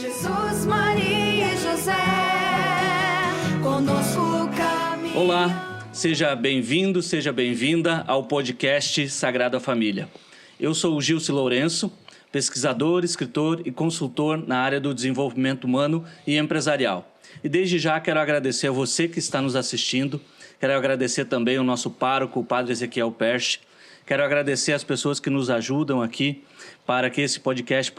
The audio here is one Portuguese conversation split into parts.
Jesus, Maria e José, conosco caminha. Olá, seja bem-vindo, seja bem-vinda ao podcast Sagrada Família. Eu sou o Gilce Lourenço, pesquisador, escritor e consultor na área do desenvolvimento humano e empresarial. E desde já quero agradecer a você que está nos assistindo, quero agradecer também ao nosso pároco, o Padre Ezequiel Perche, quero agradecer as pessoas que nos ajudam aqui para que esse podcast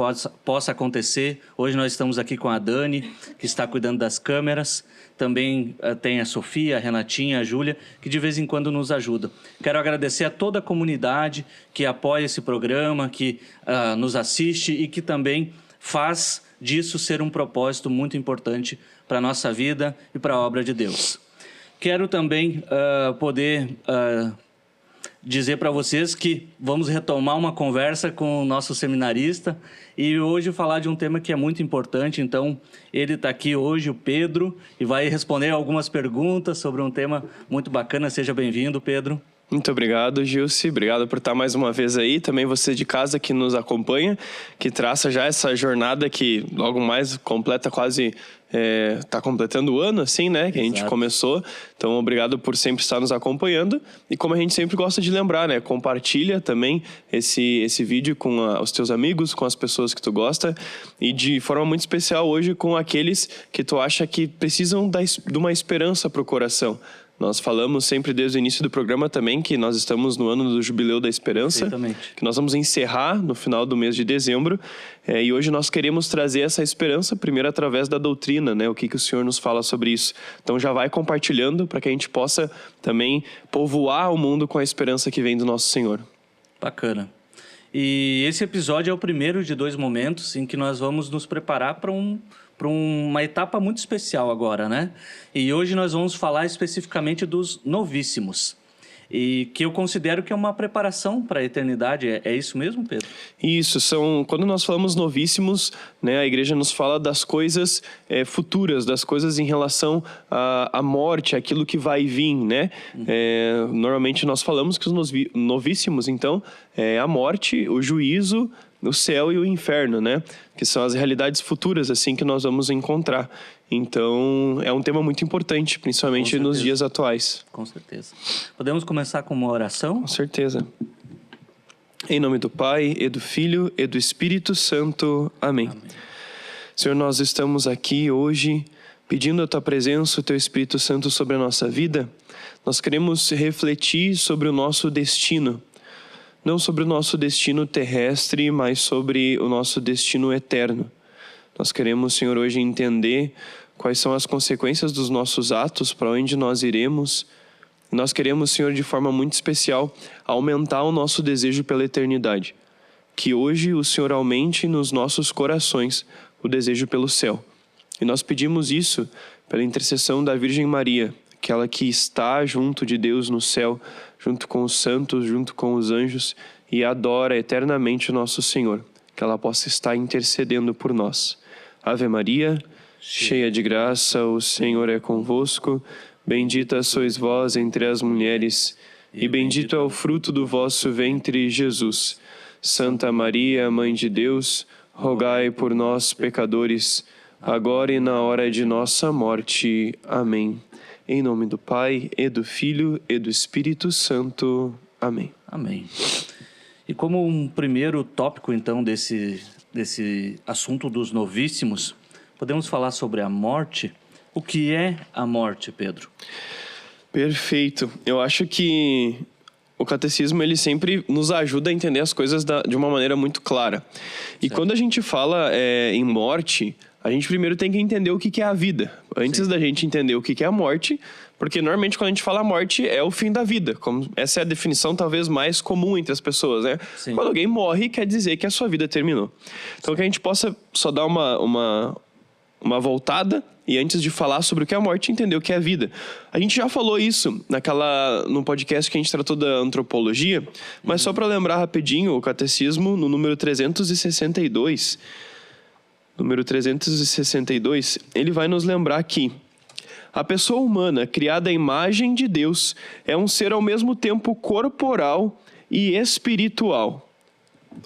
possa acontecer. Hoje nós estamos aqui com a Dani, que está cuidando das câmeras. Também tem a Sofia, a Renatinha, a Júlia, que de vez em quando nos ajudam. Quero agradecer a toda a comunidade que apoia esse programa, que nos assiste e que também faz disso ser um propósito muito importante para a nossa vida e para a obra de Deus. Quero também poder dizer para vocês que vamos retomar uma conversa com o nosso seminarista e hoje falar de um tema que é muito importante. Então, ele está aqui hoje, o Pedro, e vai responder algumas perguntas sobre um tema muito bacana. Seja bem-vindo, Pedro. Muito obrigado, Gilce. Obrigado por estar mais uma vez aí. Também você de casa que nos acompanha, que traça já essa jornada que logo mais completa quase... Está completando o ano, assim, né? Que a gente começou. Então, obrigado por sempre estar nos acompanhando. E como a gente sempre gosta de lembrar, né? Compartilha também esse vídeo com os teus amigos, com as pessoas que tu gosta. E de forma muito especial hoje com aqueles que tu acha que precisam de uma esperança para o coração. Nós falamos sempre desde o início do programa também que nós estamos no ano do Jubileu da Esperança, que nós vamos encerrar no final do mês de dezembro. E hoje nós queremos trazer essa esperança primeiro através da doutrina, né? O que o Senhor nos fala sobre isso. Então já vai compartilhando para que a gente possa também povoar o mundo com a esperança que vem do nosso Senhor. Bacana. E esse episódio é o primeiro de 2 momentos em que nós vamos nos preparar para uma etapa muito especial agora, né? E hoje nós vamos falar especificamente dos novíssimos, e que eu considero que é uma preparação para a eternidade. É isso mesmo, Pedro? Isso, quando nós falamos novíssimos, né, a igreja nos fala das coisas futuras, das coisas em relação à morte, aquilo que vai vir, né? Normalmente nós falamos que os novíssimos, então, é a morte, o juízo, o céu e o inferno, né? Que são as realidades futuras, assim, que nós vamos encontrar. Então, é um tema muito importante, principalmente nos dias atuais. Com certeza. Podemos começar com uma oração? Com certeza. Em nome do Pai, e do Filho, e do Espírito Santo. Amém. Amém. Senhor, nós estamos aqui hoje pedindo a Tua presença, o Teu Espírito Santo sobre a nossa vida. Nós queremos refletir sobre o nosso destino. Não sobre o nosso destino terrestre, mas sobre o nosso destino eterno. Nós queremos, Senhor, hoje entender quais são as consequências dos nossos atos, para onde nós iremos. Nós queremos, Senhor, de forma muito especial, aumentar o nosso desejo pela eternidade. Que hoje o Senhor aumente nos nossos corações o desejo pelo céu. E nós pedimos isso pela intercessão da Virgem Maria, aquela que está junto de Deus no céu, junto com os santos, junto com os anjos, e adora eternamente o nosso Senhor, que ela possa estar intercedendo por nós. Ave Maria, cheia de graça, o Senhor é convosco, bendita sois vós entre as mulheres, e bendito é o fruto do vosso ventre, Jesus. Santa Maria, Mãe de Deus, rogai por nós, pecadores, agora e na hora de nossa morte. Amém. Em nome do Pai, e do Filho, e do Espírito Santo. Amém. Amém. E como um primeiro tópico, então, desse assunto dos novíssimos, podemos falar sobre a morte. O que é a morte, Pedro? Perfeito. Eu acho que o catecismo ele sempre nos ajuda a entender as coisas de uma maneira muito clara. E quando a gente fala em morte, a gente primeiro tem que entender o que é a vida, antes da gente entender o que é a morte, porque normalmente quando a gente fala morte é o fim da vida. Essa é a definição talvez mais comum entre as pessoas, né? Sim. Quando alguém morre, quer dizer que a sua vida terminou. Então que a gente possa só dar uma voltada e antes de falar sobre o que é a morte, entender o que é a vida. A gente já falou isso no podcast que a gente tratou da antropologia, mas só para lembrar rapidinho, o catecismo no número 362... Número 362, ele vai nos lembrar que a pessoa humana, criada à imagem de Deus, é um ser ao mesmo tempo corporal e espiritual.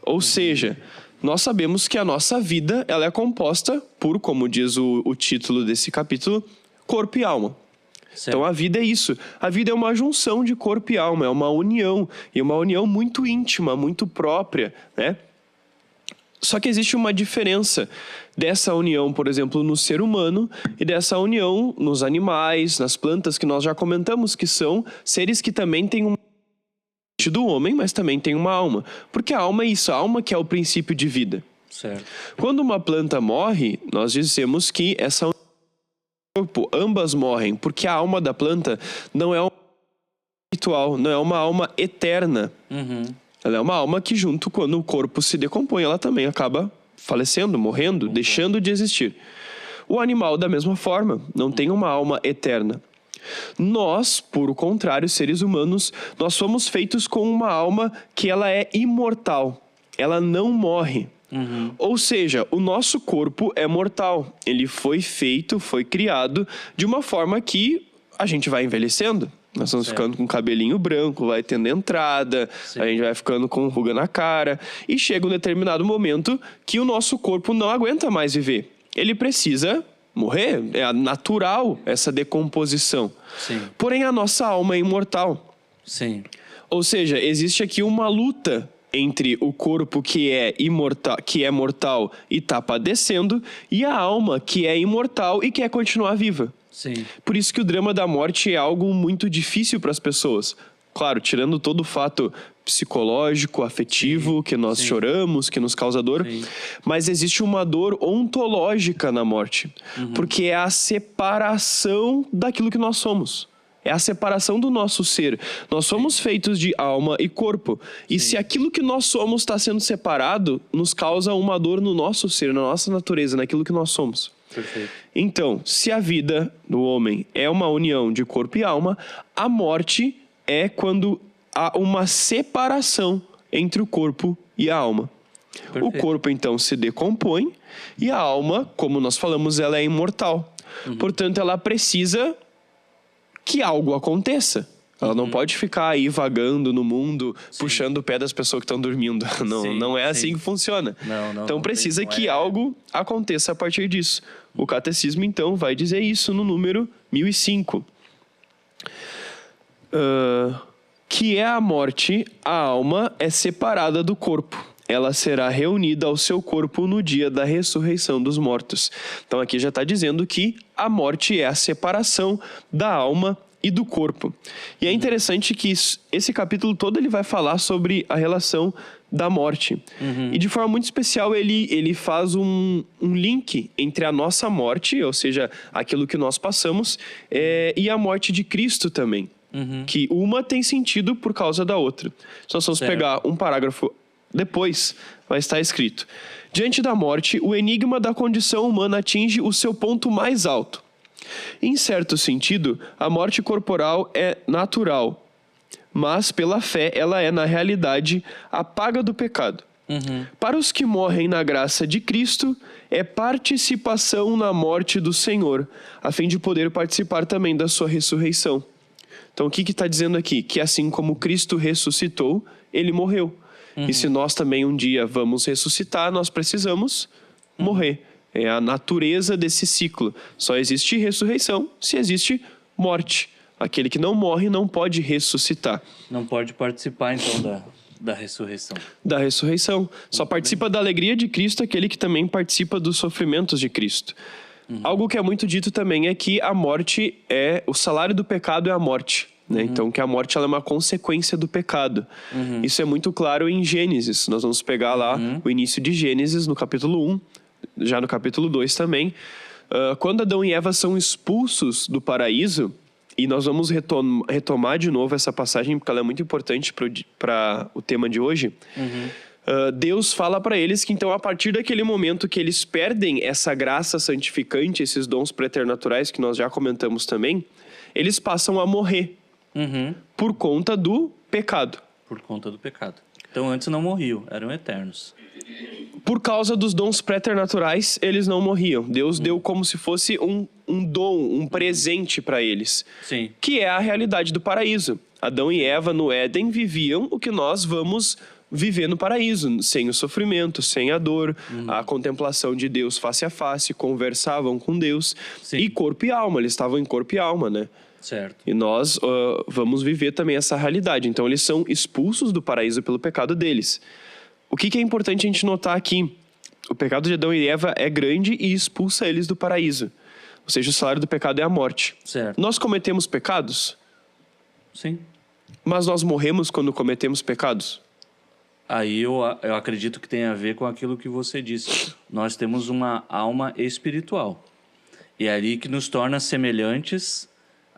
Ou seja, nós sabemos que a nossa vida ela é composta por, como diz o título desse capítulo, corpo e alma. Certo. Então a vida é isso. A vida é uma junção de corpo e alma, é uma união. E uma união muito íntima, muito própria, né? Só que existe uma diferença dessa união, por exemplo, no ser humano e dessa união nos animais, nas plantas, que nós já comentamos que são seres que também têm do homem, mas também tem uma alma. Porque a alma é isso, a alma que é o princípio de vida. Certo. Quando uma planta morre, nós dizemos que essa corpo, ambas morrem, porque a alma da planta não é uma espiritual, não é uma alma eterna. Ela é uma alma que junto, quando o corpo se decompõe, ela também acaba falecendo, morrendo, deixando de existir. O animal, da mesma forma, não tem uma alma eterna. Nós, por o contrário, seres humanos, nós somos feitos com uma alma que ela é imortal. Ela não morre. Ou seja, o nosso corpo é mortal. Ele foi feito, foi criado de uma forma que a gente vai envelhecendo. Nós vamos ficando com cabelinho branco, vai tendo entrada, a gente vai ficando com ruga na cara. E chega um determinado momento que o nosso corpo não aguenta mais viver. Ele precisa morrer, é natural essa decomposição. Sim. Porém, a nossa alma é imortal. Sim. Ou seja, existe aqui uma luta entre o corpo que é mortal e está padecendo, e a alma que é imortal e quer continuar viva. Sim. Por isso que o drama da morte é algo muito difícil para as pessoas. Claro, tirando todo o fato psicológico, afetivo, que nós choramos, que nos causa dor, mas existe uma dor ontológica na morte, porque é a separação daquilo que nós somos. É a separação do nosso ser. Nós somos feitos de alma e corpo. E se aquilo que nós somos está sendo separado, nos causa uma dor no nosso ser, na nossa natureza, naquilo que nós somos. Perfeito. Então, se a vida do homem é uma união de corpo e alma, a morte é quando há uma separação entre o corpo e a alma. Perfeito. O corpo, então, se decompõe e a alma, como nós falamos, ela é imortal. Portanto, ela precisa que algo aconteça. Ela não pode ficar aí vagando no mundo, puxando o pé das pessoas que estão dormindo. Não é assim que funciona. Então precisa que algo aconteça a partir disso. O catecismo, então, vai dizer isso no número 1005. Que é a morte, a alma é separada do corpo. Ela será reunida ao seu corpo no dia da ressurreição dos mortos. Então aqui já está dizendo que a morte é a separação da alma e do corpo. E é interessante que esse capítulo todo ele vai falar sobre a relação da morte. E de forma muito especial ele faz um link entre a nossa morte, ou seja, aquilo que nós passamos, e a morte de Cristo também. Que uma tem sentido por causa da outra. Se nós vamos pegar um parágrafo depois, vai estar escrito: diante da morte, o enigma da condição humana atinge o seu ponto mais alto. Em certo sentido, a morte corporal é natural, mas pela fé ela é, na realidade, a paga do pecado. Para os que morrem na graça de Cristo, é participação na morte do Senhor, a fim de poder participar também da sua ressurreição. Então, o que está dizendo aqui? Que assim como Cristo ressuscitou, ele morreu. E se nós também um dia vamos ressuscitar, nós precisamos morrer. É a natureza desse ciclo. Só existe ressurreição se existe morte. Aquele que não morre não pode ressuscitar. Não pode participar, então, da ressurreição. Da ressurreição. Só participa da alegria de Cristo aquele que também participa dos sofrimentos de Cristo. Algo que é muito dito também é que a morte o salário do pecado é a morte. Né? Então, que a morte ela é uma consequência do pecado. Isso é muito claro em Gênesis. Nós vamos pegar lá o início de Gênesis, no capítulo 1, já no capítulo 2 também. Quando Adão e Eva são expulsos do paraíso, e nós vamos retomar de novo essa passagem, porque ela é muito importante para o tema de hoje. Deus fala para eles que, então, a partir daquele momento que eles perdem essa graça santificante, esses dons preternaturais que nós já comentamos também, eles passam a morrer. Por conta do pecado. Por conta do pecado. Então antes não morriam, eram eternos. Por causa dos dons preternaturais, eles não morriam. Deus deu como se fosse um dom, um presente para eles. Sim. Que é a realidade do paraíso. Adão e Eva no Éden viviam o que nós vamos viver no paraíso, sem o sofrimento, sem a dor, a contemplação de Deus face a face, conversavam com Deus. Sim. E corpo e alma, eles estavam em corpo e alma, né? Certo. E nós vamos viver também essa realidade. Então, eles são expulsos do paraíso pelo pecado deles. O que é importante a gente notar aqui? O pecado de Adão e Eva é grande e expulsa eles do paraíso. Ou seja, o salário do pecado é a morte. Certo. Nós cometemos pecados, Sim. mas nós morremos quando cometemos pecados? Aí eu acredito que tem a ver com aquilo que você disse. Nós temos uma alma espiritual. E é ali que nos torna semelhantes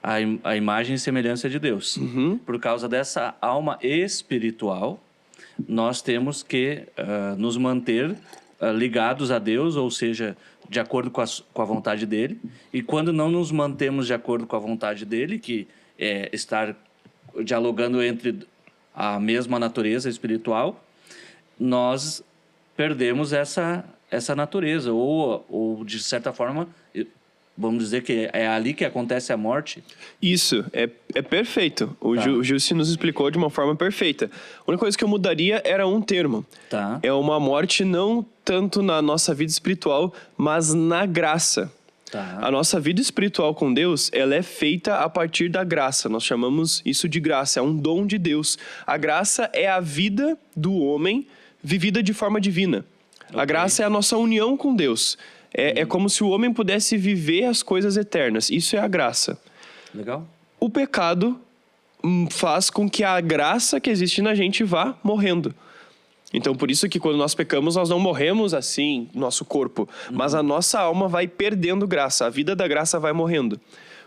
à imagem e semelhança de Deus. Por causa dessa alma espiritual, nós temos que nos manter ligados a Deus, ou seja, de acordo com a vontade dele. E quando não nos mantemos de acordo com a vontade dele, que é estar dialogando entre a mesma natureza espiritual, nós perdemos essa natureza. Ou, de certa forma, vamos dizer que é ali que acontece a morte. Isso, é perfeito. O Tá. Gilson nos explicou de uma forma perfeita. A única coisa que eu mudaria era um termo. Tá? É uma morte não tanto na nossa vida espiritual, mas na graça. Tá. A nossa vida espiritual com Deus, ela é feita a partir da graça. Nós chamamos isso de graça, é um dom de Deus. A graça é a vida do homem vivida de forma divina. A graça é a nossa união com Deus. É como se o homem pudesse viver as coisas eternas. Isso é a graça. Legal? O pecado faz com que a graça que existe na gente vá morrendo. Então, por isso que quando nós pecamos, nós não morremos assim, nosso corpo. Mas a nossa alma vai perdendo graça. A vida da graça vai morrendo.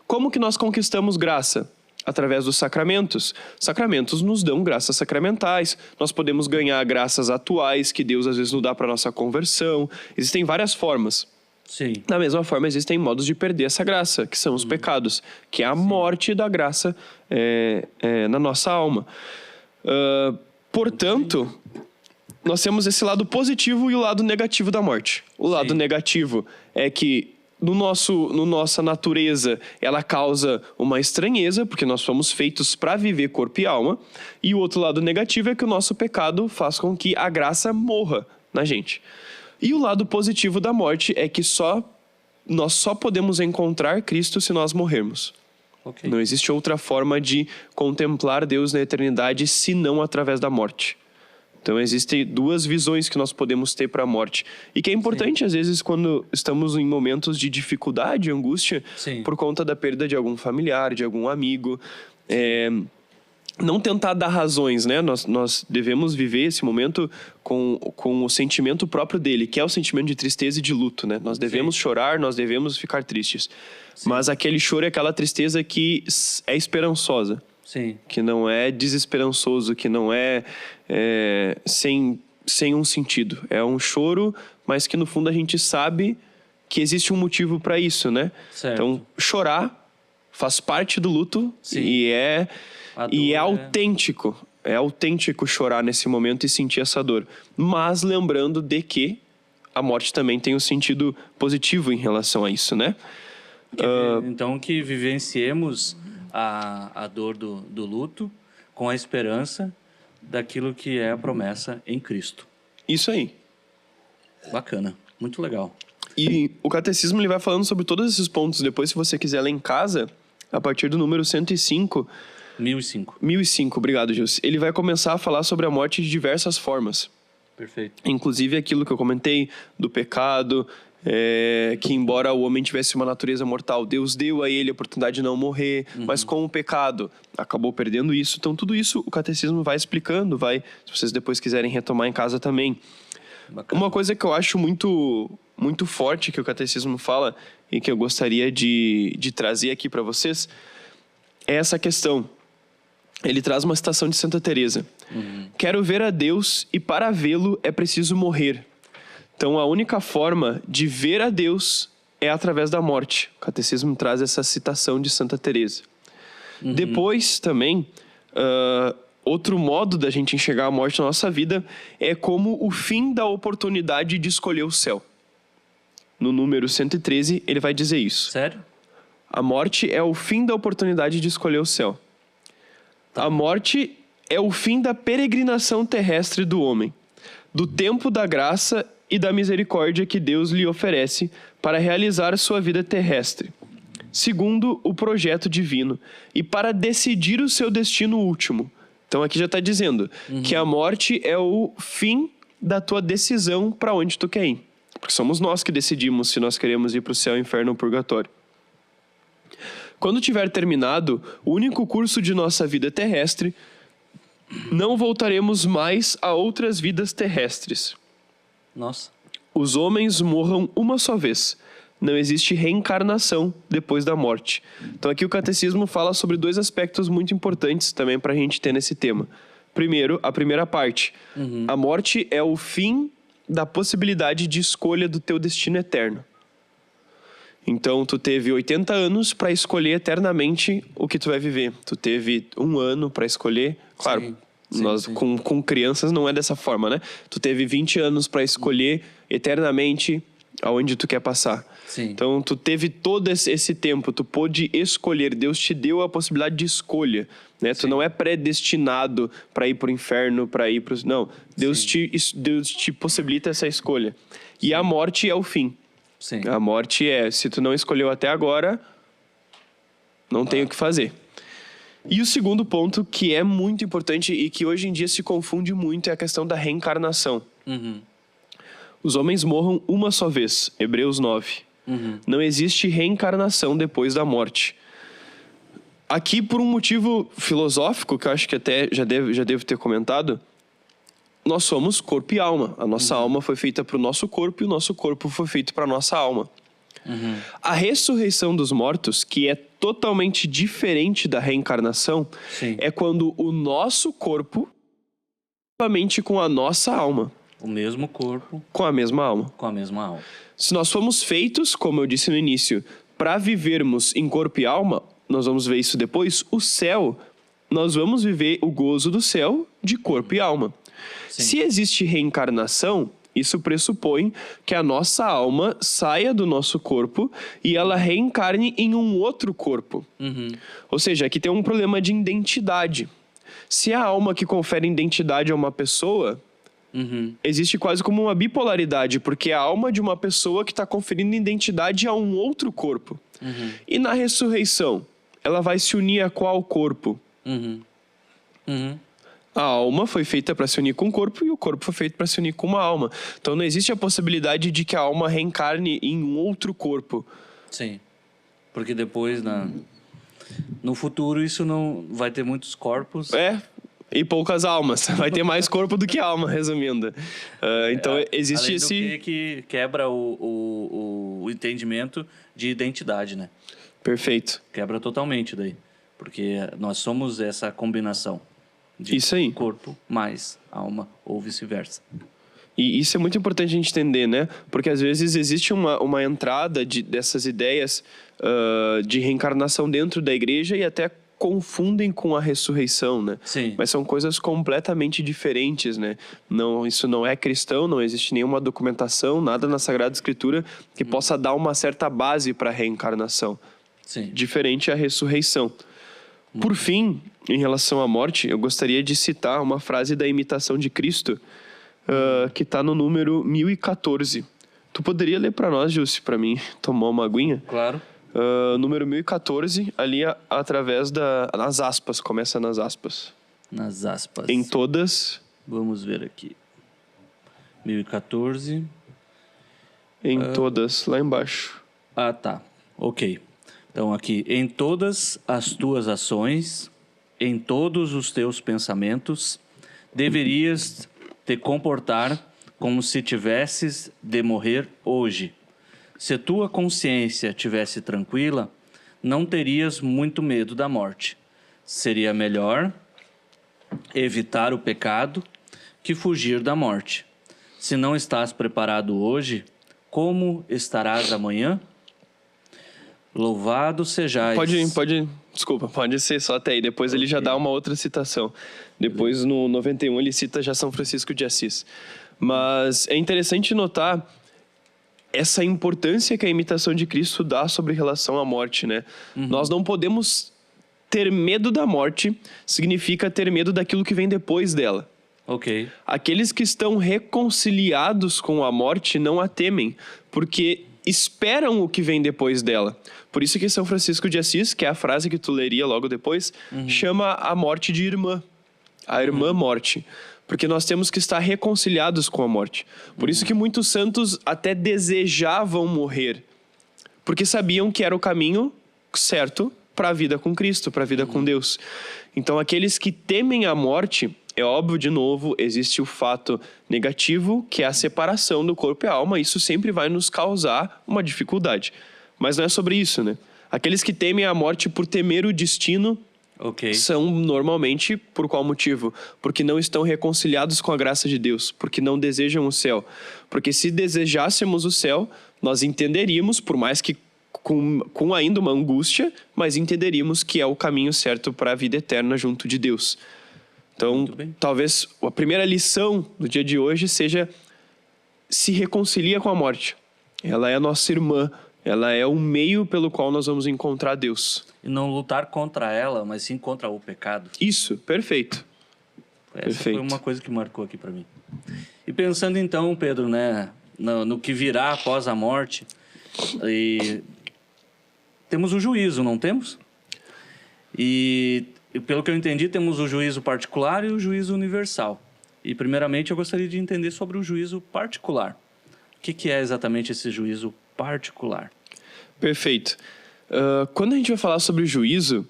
Como que nós conquistamos graça? Através dos sacramentos. Sacramentos nos dão graças sacramentais. Nós podemos ganhar graças atuais que Deus às vezes nos dá para nossa conversão. Existem várias formas. Sim. Da mesma forma, existem modos de perder essa graça, que são os pecados, que é a morte da graça na nossa alma. Portanto, nós temos esse lado positivo e o lado negativo da morte. O lado negativo é que no nossa natureza ela causa uma estranheza, porque nós fomos feitos para viver corpo e alma. E o outro lado negativo é que o nosso pecado faz com que a graça morra na gente. E o lado positivo da morte é que nós só podemos encontrar Cristo se nós morrermos. Ok. Não existe outra forma de contemplar Deus na eternidade senão através da morte. Então, existem duas visões que nós podemos ter para a morte. E que é importante, às vezes, quando estamos em momentos de dificuldade, angústia, Sim. por conta da perda de algum familiar, de algum amigo. Não tentar dar razões, né? Nós devemos viver esse momento com o sentimento próprio dele, que é o sentimento de tristeza e de luto, né? Nós devemos chorar, nós devemos ficar tristes. Mas aquele choro é aquela tristeza que é esperançosa. Sim. Que não é desesperançoso, que não é sem um sentido. É um choro, mas que no fundo a gente sabe que existe um motivo para isso, né? Certo. Então, chorar faz parte do luto. Sim. e é A dor autêntico. É autêntico chorar nesse momento e sentir essa dor. Mas lembrando de que a morte também tem um sentido positivo em relação a isso, né? Então, que vivenciemos a dor do luto com a esperança daquilo que é a promessa em Cristo. Isso aí. Bacana. Muito legal. E o catecismo ele vai falando sobre todos esses pontos. Depois, se você quiser ler em casa, a partir do número 105... 1005. 1005, obrigado, Gilson. Ele vai começar a falar sobre a morte de diversas formas. Perfeito. Inclusive aquilo que eu comentei do pecado, que embora o homem tivesse uma natureza mortal, Deus deu a ele a oportunidade de não morrer, mas com o pecado acabou perdendo isso. Então tudo isso o catecismo vai explicando, se vocês depois quiserem retomar em casa também. Bacana. Uma coisa que eu acho muito, muito forte que o catecismo fala e que eu gostaria de trazer aqui para vocês é essa questão. Ele traz uma citação de Santa Teresa. Quero ver a Deus e para vê-lo é preciso morrer. Então a única forma de ver a Deus é através da morte. O catecismo traz essa citação de Santa Teresa. Depois também, outro modo da gente enxergar a morte na nossa vida é como o fim da oportunidade de escolher o céu. No número 113 ele vai dizer isso. Sério? A morte é o fim da oportunidade de escolher o céu. A morte é o fim da peregrinação terrestre do homem, do tempo da graça e da misericórdia que Deus lhe oferece para realizar sua vida terrestre, segundo o projeto divino, e para decidir o seu destino último. Então aqui já está dizendo que a morte é o fim da tua decisão para onde tu quer ir. Porque somos nós que decidimos se nós queremos ir para o céu, inferno ou purgatório. Quando tiver terminado o único curso de nossa vida terrestre, não voltaremos mais a outras vidas terrestres. Nossa. Os homens morram uma só vez. Não existe reencarnação depois da morte. Então aqui o catecismo fala sobre 2 aspectos muito importantes também para a gente ter nesse tema. Primeiro, a primeira parte. A morte é o fim da possibilidade de escolha do teu destino eterno. Então, tu teve 80 anos para escolher eternamente o que tu vai viver. Tu teve 1 ano para escolher. Claro, sim. Com crianças não é dessa forma, né? Tu teve 20 anos para escolher eternamente aonde tu quer passar. Sim. Então, tu teve todo esse tempo, tu pôde escolher. Deus te deu a possibilidade de escolha, né? Tu não é predestinado para ir pro inferno, para ir pro... Não, Deus te possibilita essa escolha. E a morte é o fim. Sim. A morte é, se tu não escolheu até agora, não tem o que fazer. E o segundo ponto, que é muito importante e que hoje em dia se confunde muito, é a questão da reencarnação. Os homens morram uma só vez, Hebreus 9. Não existe reencarnação depois da morte. Aqui, por um motivo filosófico, que eu acho que até já devo ter comentado, nós somos corpo e alma. A nossa alma foi feita para o nosso corpo e o nosso corpo foi feito para a nossa alma. A ressurreição dos mortos, que é totalmente diferente da reencarnação, é quando o nosso corpo somente com a nossa alma. O mesmo corpo. Com a mesma alma. Com a mesma alma. Se nós fomos feitos, como eu disse no início, para vivermos em corpo e alma, nós vamos ver isso depois, o céu, nós vamos viver o gozo do céu de corpo e alma. Se existe reencarnação, isso pressupõe que a nossa alma saia do nosso corpo e ela reencarne em um outro corpo. Ou seja, aqui tem um problema de identidade. Se a alma que confere identidade a uma pessoa, existe quase como uma bipolaridade, porque é a alma de uma pessoa que está conferindo identidade a um outro corpo. E na ressurreição, ela vai se unir a qual corpo? A alma foi feita para se unir com o corpo e o corpo foi feito para se unir com uma alma. Então não existe a possibilidade de que a alma reencarne em um outro corpo. Sim. Porque depois, no futuro, isso não vai ter muitos corpos. E poucas almas. Vai ter mais corpo do que alma, resumindo. Então existe além esse... do que quebra o entendimento de identidade, né? Perfeito. Quebra totalmente daí. Porque nós somos essa combinação. De Isso aí. corpo mais alma, ou vice-versa. E isso é muito importante a gente entender, né? Porque às vezes existe uma entrada dessas ideias de reencarnação dentro da igreja e até confundem com a ressurreição, né? Sim. Mas são coisas completamente diferentes, né? Isso não é cristão, não existe nenhuma documentação, nada na Sagrada Escritura que possa dar uma certa base para a reencarnação. Sim. Diferente a ressurreição. Por fim, em relação à morte, eu gostaria de citar uma frase da Imitação de Cristo, que está no número 1014. Tu poderia ler para nós, Jussi, para mim tomar uma aguinha? Claro. Número 1014, ali através nas aspas, começa nas aspas. Nas aspas. Em todas... Vamos ver aqui. 1014. Em todas, lá embaixo. Ah, tá. Ok. Então aqui, em todas as tuas ações, em todos os teus pensamentos, deverias te comportar como se tivesses de morrer hoje. Se tua consciência tivesse tranquila, não terias muito medo da morte. Seria melhor evitar o pecado que fugir da morte. Se não estás preparado hoje, como estarás amanhã? Louvado sejais... Pode ser só até aí. Depois ele já dá uma outra citação. Depois no 91 ele cita já São Francisco de Assis. Mas é interessante notar essa importância que a imitação de Cristo dá sobre relação à morte, né? Nós não podemos ter medo da morte significa ter medo daquilo que vem depois dela. Ok. Aqueles que estão reconciliados com a morte não a temem, porque esperam o que vem depois dela. Por isso que São Francisco de Assis, que é a frase que tu leria logo depois, chama a morte de irmã. A irmã morte. Porque nós temos que estar reconciliados com a morte. Por isso que muitos santos até desejavam morrer. Porque sabiam que era o caminho certo para a vida com Cristo, para a vida com Deus. Então, aqueles que temem a morte, é óbvio, de novo, existe o fato negativo, que é a separação do corpo e a alma. Isso sempre vai nos causar uma dificuldade. Mas não é sobre isso, né? Aqueles que temem a morte por temer o destino, são normalmente, por qual motivo? Porque não estão reconciliados com a graça de Deus, porque não desejam o céu. Porque se desejássemos o céu, nós entenderíamos, por mais que com ainda uma angústia, mas entenderíamos que é o caminho certo para a vida eterna junto de Deus. Então, talvez a primeira lição do dia de hoje seja: se reconcilia com a morte. Ela é a nossa irmã, ela é o meio pelo qual nós vamos encontrar Deus. E não lutar contra ela, mas sim contra o pecado. Isso, perfeito. Essa foi uma coisa que marcou aqui para mim. E pensando então, Pedro, né, no que virá após a morte, e temos o juízo, não temos? E pelo que eu entendi, temos o juízo particular e o juízo universal. E primeiramente eu gostaria de entender sobre o juízo particular. O que é exatamente esse juízo particular? Perfeito. Quando a gente vai falar sobre juízo,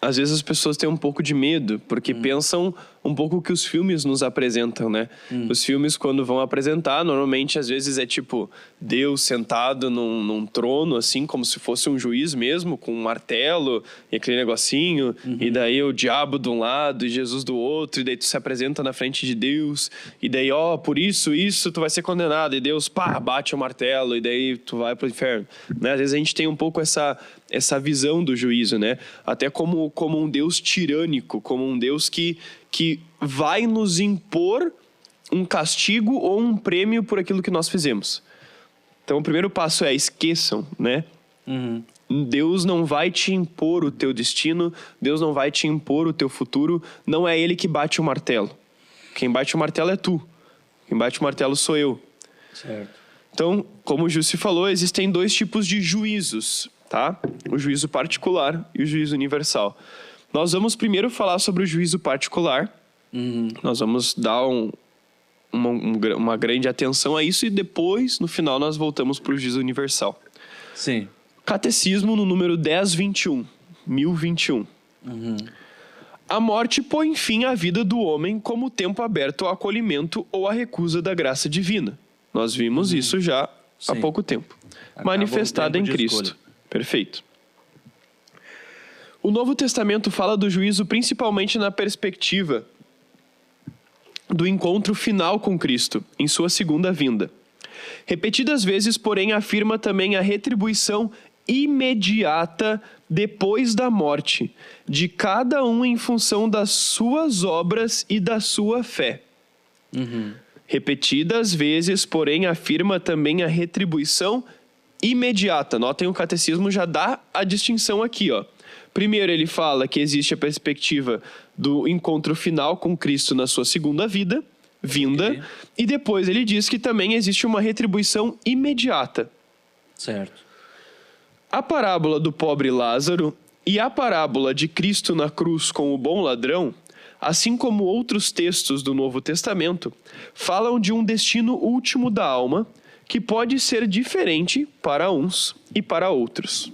às vezes as pessoas têm um pouco de medo, porque pensam um pouco o que os filmes nos apresentam, né? Os filmes, quando vão apresentar, normalmente, às vezes, é tipo Deus sentado num trono, assim, como se fosse um juiz mesmo, com um martelo e aquele negocinho, e daí o diabo de um lado e Jesus do outro, e daí tu se apresenta na frente de Deus, e daí, por isso, tu vai ser condenado, e Deus, bate o martelo, e daí tu vai pro inferno, né? Às vezes a gente tem um pouco essa visão do juízo, né? Até como um Deus tirânico, como um Deus que vai nos impor um castigo ou um prêmio por aquilo que nós fizemos. Então, o primeiro passo é: esqueçam, né? Deus não vai te impor o teu destino, Deus não vai te impor o teu futuro, não é Ele que bate o martelo. Quem bate o martelo é tu. Quem bate o martelo sou eu. Certo. Então, como o Jussi falou, existem 2 tipos de juízos, tá? O juízo particular e o juízo universal. Nós vamos primeiro falar sobre o juízo particular. Nós vamos dar uma grande atenção a isso e depois, no final, nós voltamos para o juízo universal. Sim. Catecismo no número 1021. A morte põe fim à vida do homem como tempo aberto ao acolhimento ou à recusa da graça divina. Nós vimos isso já há pouco tempo. Manifestada em Cristo. Escolha. Perfeito. O Novo Testamento fala do juízo principalmente na perspectiva do encontro final com Cristo, em sua segunda vinda. Repetidas vezes, porém, afirma também a retribuição imediata depois da morte, de cada um em função das suas obras e da sua fé. Repetidas vezes, porém, afirma também a retribuição imediata. Notem, o catecismo já dá a distinção aqui, ó. Primeiro, ele fala que existe a perspectiva do encontro final com Cristo na sua segunda vinda, e depois ele diz que também existe uma retribuição imediata. Certo. A parábola do pobre Lázaro e a parábola de Cristo na cruz com o bom ladrão, assim como outros textos do Novo Testamento, falam de um destino último da alma que pode ser diferente para uns e para outros.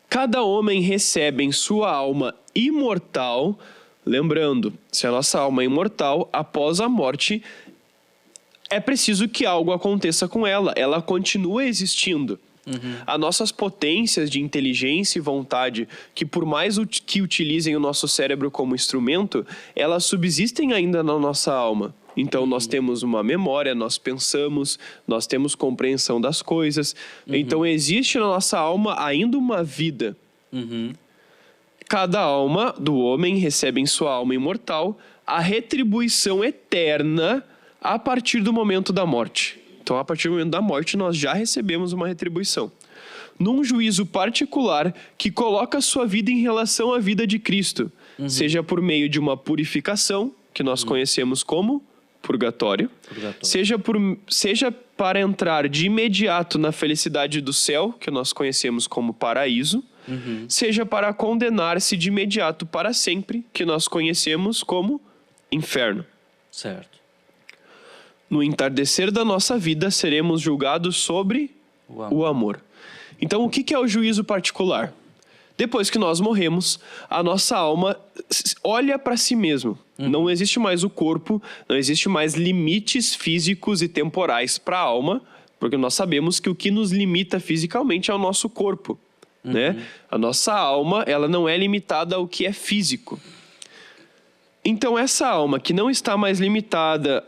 Cada homem recebe em sua alma imortal, lembrando, se a nossa alma é imortal, após a morte, é preciso que algo aconteça com ela. Ela continua existindo. As nossas potências de inteligência e vontade, que por mais que utilizem o nosso cérebro como instrumento, elas subsistem ainda na nossa alma. Então, nós temos uma memória, nós pensamos, nós temos compreensão das coisas. Então, existe na nossa alma ainda uma vida. Cada alma do homem recebe em sua alma imortal a retribuição eterna a partir do momento da morte. Então, a partir do momento da morte, nós já recebemos uma retribuição. num juízo particular que coloca a sua vida em relação à vida de Cristo, seja por meio de uma purificação, que nós conhecemos como purgatório, seja para entrar de imediato na felicidade do céu, que nós conhecemos como paraíso, seja para condenar-se de imediato para sempre, que nós conhecemos como inferno. Certo. No entardecer da nossa vida, seremos julgados sobre o amor. Então, o que é o juízo particular? Depois que nós morremos, a nossa alma olha para si mesmo. Não existe mais o corpo, não existe mais limites físicos e temporais para a alma, porque nós sabemos que o que nos limita fisicamente é o nosso corpo, né? A nossa alma, ela não é limitada ao que é físico. Então, essa alma que não está mais limitada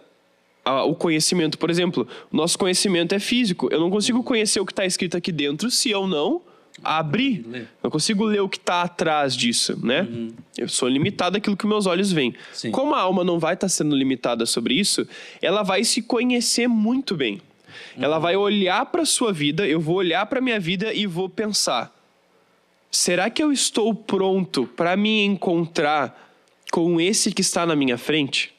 ao conhecimento, por exemplo, o nosso conhecimento é físico. Eu não consigo conhecer o que está escrito aqui dentro se eu não abrir. Eu consigo ler o que está atrás disso, né? Eu sou limitado àquilo que meus olhos veem. Sim. Como a alma não vai estar sendo limitada sobre isso, ela vai se conhecer muito bem. Ela vai olhar para a sua vida, eu vou olhar para a minha vida e vou pensar: será que eu estou pronto para me encontrar com esse que está na minha frente?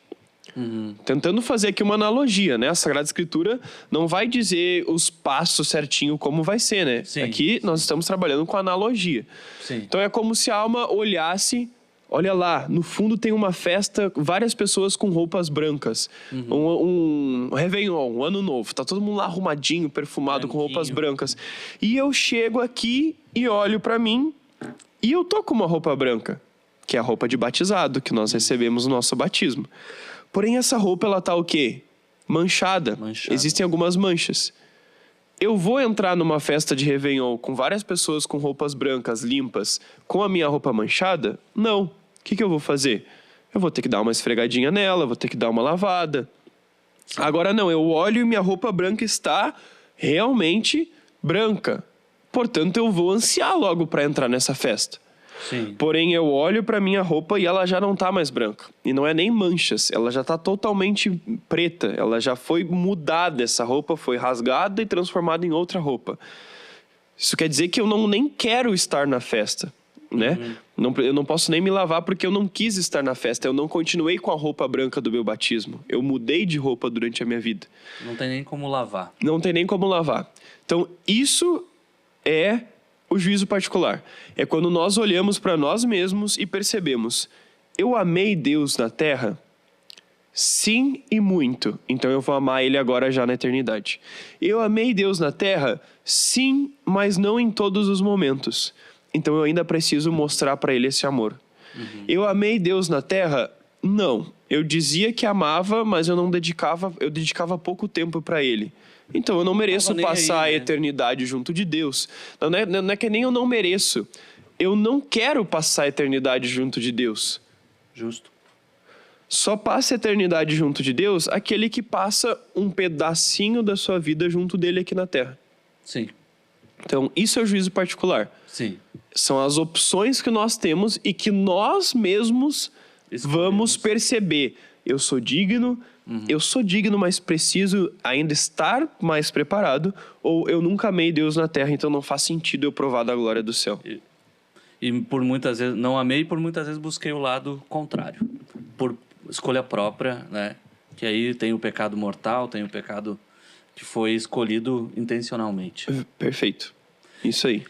Tentando fazer aqui uma analogia, né? A Sagrada Escritura não vai dizer os passos certinho como vai ser, né? Sim, aqui nós estamos trabalhando com analogia. Sim. Então é como se a alma olhasse, olha lá, no fundo tem uma festa, várias pessoas com roupas brancas. Um Réveillon, um Ano Novo. Tá todo mundo lá arrumadinho, perfumado, com roupas brancas. E eu chego aqui e olho pra mim e eu tô com uma roupa branca, que é a roupa de batizado, que nós recebemos no nosso batismo. Porém, essa roupa, ela tá o quê? Manchada. Existem algumas manchas. Eu vou entrar numa festa de Réveillon com várias pessoas com roupas brancas, limpas, com a minha roupa manchada? Não. O que eu vou fazer? Eu vou ter que dar uma esfregadinha nela, vou ter que dar uma lavada. Agora não, eu olho e minha roupa branca está realmente branca. Portanto, eu vou ansiar logo para entrar nessa festa. Sim. Porém, eu olho para minha roupa e ela já não tá mais branca. E não é nem manchas, ela já tá totalmente preta. Ela já foi mudada, essa roupa foi rasgada e transformada em outra roupa. Isso quer dizer que eu nem quero estar na festa, né? Eu não posso nem me lavar porque eu não quis estar na festa. Eu não continuei com a roupa branca do meu batismo. Eu mudei de roupa durante a minha vida. Não tem nem como lavar. Não tem nem como lavar. Então, isso é o juízo particular. É quando nós olhamos para nós mesmos e percebemos: eu amei Deus na terra? Sim, e muito. Então eu vou amar Ele agora já na eternidade. Eu amei Deus na terra? Sim, mas não em todos os momentos. Então eu ainda preciso mostrar para Ele esse amor. Eu amei Deus na terra? Não. Eu dizia que amava, mas eu dedicava pouco tempo para Ele. Então eu não mereço passar a eternidade junto de Deus. Não é que nem eu não mereço. Eu não quero passar a eternidade junto de Deus. Justo. Só passa a eternidade junto de Deus aquele que passa um pedacinho da sua vida junto dele aqui na Terra. Sim. Então, isso é o juízo particular. Sim. São as opções que nós temos e que nós mesmos vamos perceber. Eu sou digno, mas preciso ainda estar mais preparado, ou eu nunca amei Deus na terra, então não faz sentido eu provar da glória do céu. E por muitas vezes não amei, e por muitas vezes busquei o lado contrário. Por escolha própria, né? Que aí tem o pecado mortal, tem o pecado que foi escolhido intencionalmente. Perfeito. Isso aí.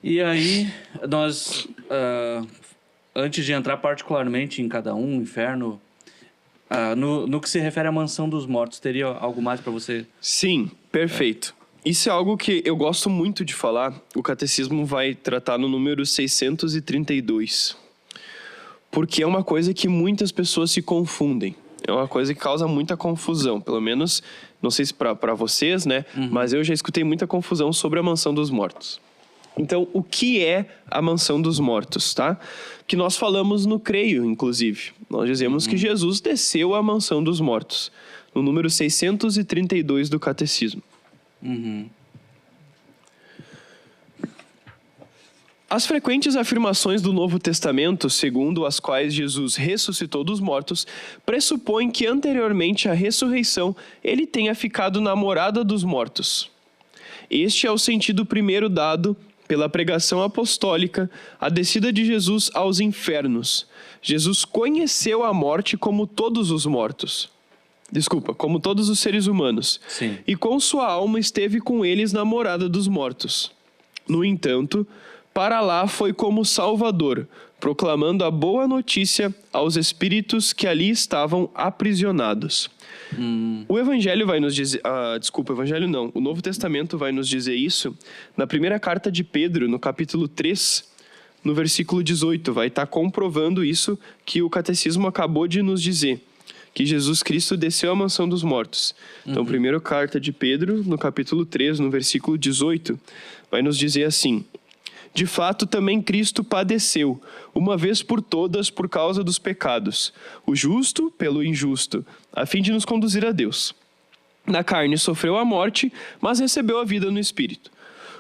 E aí, nós, antes de entrar particularmente em cada um, inferno, no que se refere à mansão dos mortos, teria algo mais para você? Sim, perfeito. Isso é algo que eu gosto muito de falar. O catecismo vai tratar no número 632. Porque é uma coisa que muitas pessoas se confundem. É uma coisa que causa muita confusão. Pelo menos, não sei se para vocês, né? Mas eu já escutei muita confusão sobre a mansão dos mortos. Então, o que é a mansão dos mortos, tá? Que nós falamos no Creio, inclusive. Nós dizemos que Jesus desceu à mansão dos mortos. No número 632 do catecismo. As frequentes afirmações do Novo Testamento, segundo as quais Jesus ressuscitou dos mortos, pressupõem que anteriormente à ressurreição ele tenha ficado na morada dos mortos. Este é o sentido primeiro dado pela pregação apostólica, a descida de Jesus aos infernos. Jesus conheceu a morte como todos os mortos. Como todos os seres humanos. Sim. E com sua alma esteve com eles na morada dos mortos. No entanto, para lá foi como Salvador, proclamando a boa notícia aos espíritos que ali estavam aprisionados. O Evangelho vai nos dizer... o Evangelho não. O Novo Testamento vai nos dizer isso na primeira carta de Pedro, no capítulo 3, no versículo 18. Vai estar comprovando isso que o Catecismo acabou de nos dizer, que Jesus Cristo desceu à mansão dos mortos. Então, primeira carta de Pedro, no capítulo 3, no versículo 18, vai nos dizer assim: de fato, também Cristo padeceu, uma vez por todas, por causa dos pecados, o justo pelo injusto, a fim de nos conduzir a Deus. Na carne sofreu a morte, mas recebeu a vida no Espírito.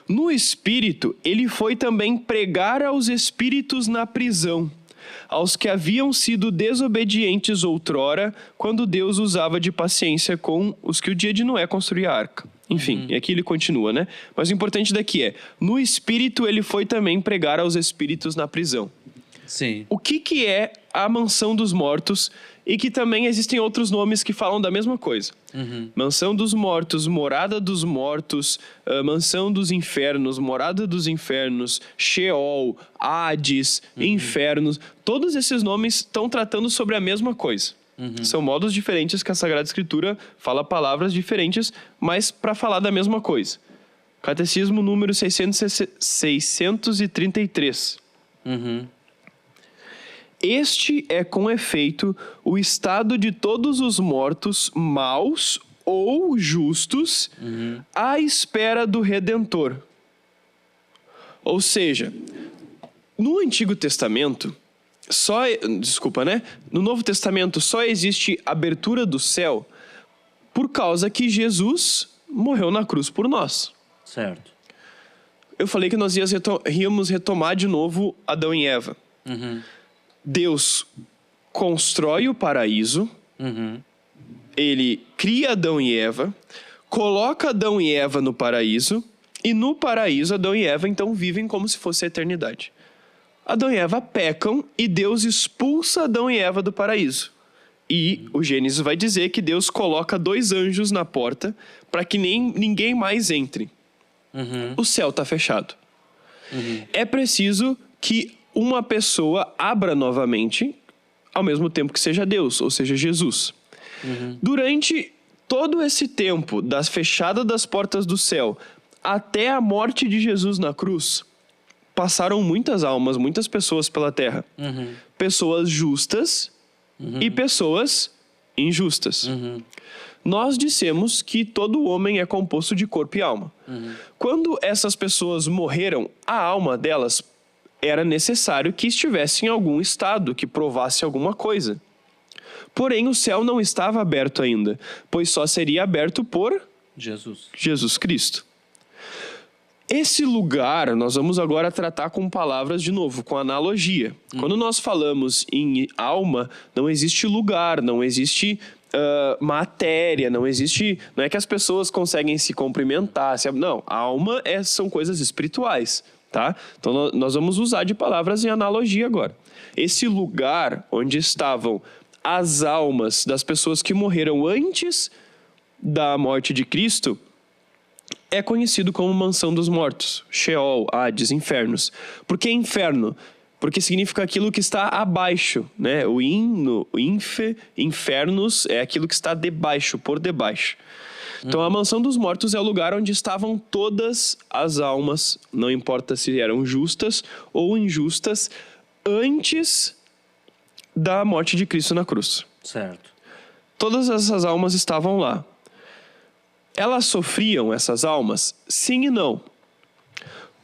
No Espírito, ele foi também pregar aos espíritos na prisão, aos que haviam sido desobedientes outrora, quando Deus usava de paciência com os que o dia de Noé construía a arca. Enfim, e aqui ele continua, né? Mas o importante daqui é, no Espírito ele foi também pregar aos espíritos na prisão. Sim. O que é a mansão dos mortos e que também existem outros nomes que falam da mesma coisa. Mansão dos mortos, morada dos mortos, mansão dos infernos, morada dos infernos, Sheol, Hades, infernos. Todos esses nomes estão tratando sobre a mesma coisa. São modos diferentes que a Sagrada Escritura fala palavras diferentes, mas para falar da mesma coisa. Catecismo número 633. Este é, com efeito, o estado de todos os mortos, maus ou justos, à espera do Redentor. Ou seja, no Antigo Testamento, no Novo Testamento só existe abertura do céu por causa que Jesus morreu na cruz por nós. Certo. Eu falei que nós íamos retomar de novo Adão e Eva. Deus constrói o paraíso, ele cria Adão e Eva, coloca Adão e Eva no paraíso, e no paraíso Adão e Eva então vivem como se fosse a eternidade. Adão e Eva pecam e Deus expulsa Adão e Eva do paraíso. E o Gênesis vai dizer que Deus coloca 2 anjos na porta para que ninguém mais entre. O céu está fechado. É preciso que uma pessoa abra novamente, ao mesmo tempo que seja Deus, ou seja, Jesus. Durante todo esse tempo, das fechadas das portas do céu, até a morte de Jesus na cruz, passaram muitas almas, muitas pessoas pela terra. Pessoas justas e pessoas injustas. Nós dissemos que todo homem é composto de corpo e alma. Quando essas pessoas morreram, a alma delas era necessário que estivesse em algum estado, que provasse alguma coisa. Porém, o céu não estava aberto ainda, pois só seria aberto por Jesus Cristo. Esse lugar, nós vamos agora tratar com palavras de novo, com analogia. Quando nós falamos em alma, não existe lugar, não existe matéria, não é que as pessoas conseguem se cumprimentar. Não, alma são coisas espirituais. Tá? Então nós vamos usar de palavras em analogia agora. Esse lugar onde estavam as almas das pessoas que morreram antes da morte de Cristo é conhecido como mansão dos mortos, Sheol, Hades, infernos. Por que inferno? Porque significa aquilo que está abaixo, né? O infernos é aquilo que está debaixo, por debaixo. Então, a mansão dos mortos é o lugar onde estavam todas as almas, não importa se eram justas ou injustas, antes da morte de Cristo na cruz. Certo. Todas essas almas estavam lá. Elas sofriam, essas almas? Sim e não.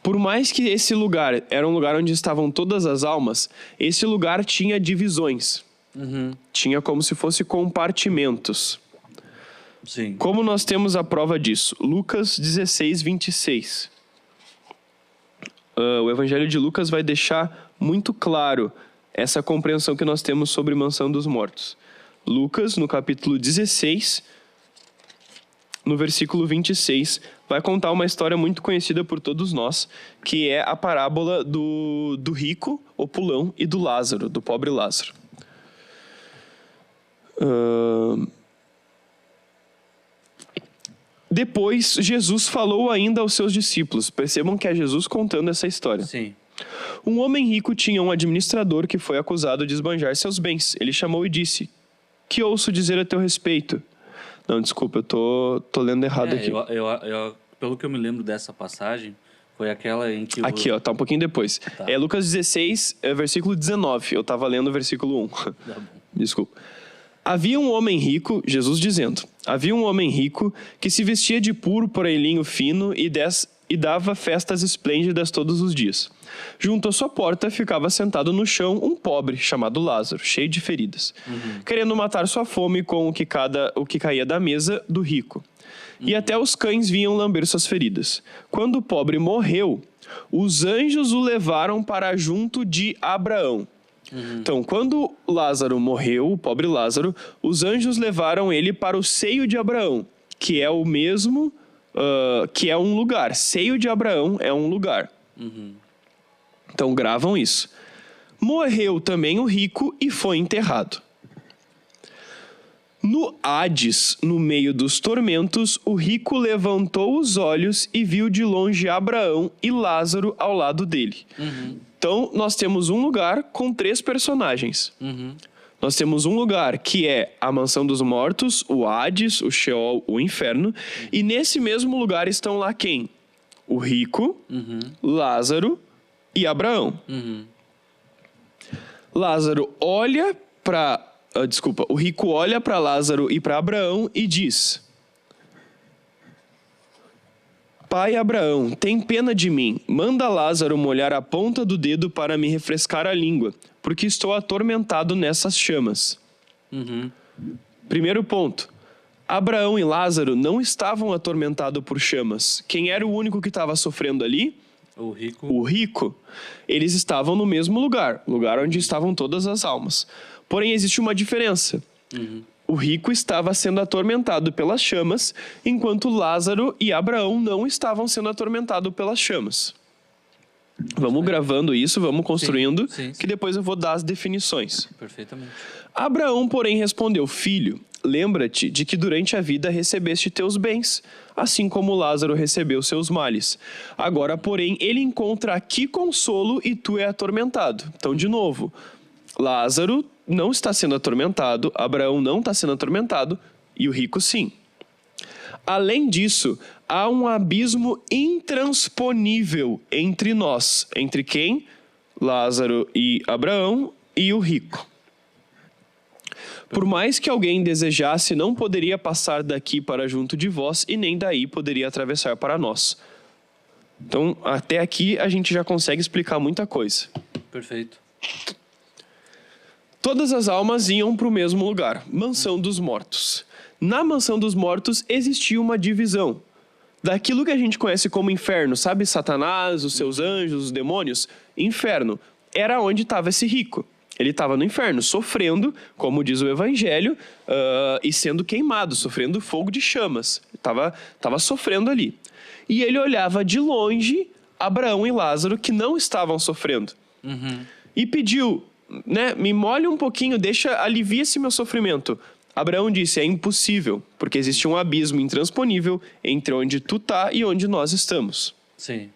Por mais que esse lugar era um lugar onde estavam todas as almas, esse lugar tinha divisões. Tinha como se fosse compartimentos. Sim. Como nós temos a prova disso? Lucas 16, 26. O Evangelho de Lucas vai deixar muito claro essa compreensão que nós temos sobre mansão dos mortos. Lucas, no capítulo 16, no versículo 26, vai contar uma história muito conhecida por todos nós, que é a parábola do rico, opulão, e do Lázaro, do pobre Lázaro. Depois, Jesus falou ainda aos seus discípulos. Percebam que é Jesus contando essa história. Sim. Um homem rico tinha um administrador que foi acusado de esbanjar seus bens. Ele chamou e disse: "Que ouço dizer a teu respeito?" Não, desculpa, eu tô lendo errado aqui. Pelo que eu me lembro dessa passagem, foi aquela em que... Aqui, ó, tá um pouquinho depois. Tá. É Lucas 16, versículo 19. Eu tava lendo o versículo 1. Tá bom. Desculpa. Havia um homem rico, Jesus dizendo, havia um homem rico que se vestia de púrpura e linho fino e dava festas esplêndidas todos os dias. Junto à sua porta ficava sentado no chão um pobre chamado Lázaro, cheio de feridas, querendo matar sua fome com o que caía da mesa do rico. E até os cães vinham lamber suas feridas. Quando o pobre morreu, os anjos o levaram para junto de Abraão. Então, quando Lázaro morreu, o pobre Lázaro, os anjos levaram ele para o seio de Abraão, que é o mesmo, que é um lugar. Seio de Abraão é um lugar. Então, gravam isso. Morreu também o rico e foi enterrado. No Hades, no meio dos tormentos, o rico levantou os olhos e viu de longe Abraão e Lázaro ao lado dele. Então, nós temos um lugar com 3 personagens. Nós temos um lugar que é a mansão dos mortos, o Hades, o Sheol, o inferno. E nesse mesmo lugar estão lá quem? O rico, Lázaro e Abraão. Lázaro olha para... o rico olha para Lázaro e para Abraão e diz: "Pai Abraão, tem pena de mim. Manda Lázaro molhar a ponta do dedo para me refrescar a língua, porque estou atormentado nessas chamas." Primeiro ponto. Abraão e Lázaro não estavam atormentados por chamas. Quem era o único que estava sofrendo ali? O rico. O rico. Eles estavam no mesmo lugar onde estavam todas as almas. Porém, existe uma diferença. O rico estava sendo atormentado pelas chamas, enquanto Lázaro e Abraão não estavam sendo atormentados pelas chamas. Vamos gravando isso, vamos construindo, sim. que depois eu vou dar as definições. Perfeitamente. Abraão, porém, respondeu: "Filho, lembra-te de que durante a vida recebeste teus bens, assim como Lázaro recebeu seus males. Agora, porém, ele encontra aqui consolo e tu é atormentado." Então, de novo, Lázaro não está sendo atormentado, Abraão não está sendo atormentado e o rico sim. Além disso, há um abismo intransponível entre nós. Entre quem? Lázaro e Abraão e o rico. Por mais que alguém desejasse, não poderia passar daqui para junto de vós e nem daí poderia atravessar para nós. Então, até aqui a gente já consegue explicar muita coisa. Perfeito. Todas as almas iam para o mesmo lugar, mansão dos mortos. Na mansão dos mortos existia uma divisão. Daquilo que a gente conhece como inferno, sabe? Satanás, os seus anjos, os demônios. Inferno era onde estava esse rico. Ele estava no inferno, sofrendo, como diz o Evangelho, e sendo queimado, sofrendo fogo de chamas. Estava sofrendo ali. E ele olhava de longe Abraão e Lázaro, que não estavam sofrendo. E pediu: me molhe um pouquinho, alivia esse meu sofrimento. Abraão disse: é impossível, porque existe um abismo intransponível entre onde tu tá e onde nós estamos. Sim.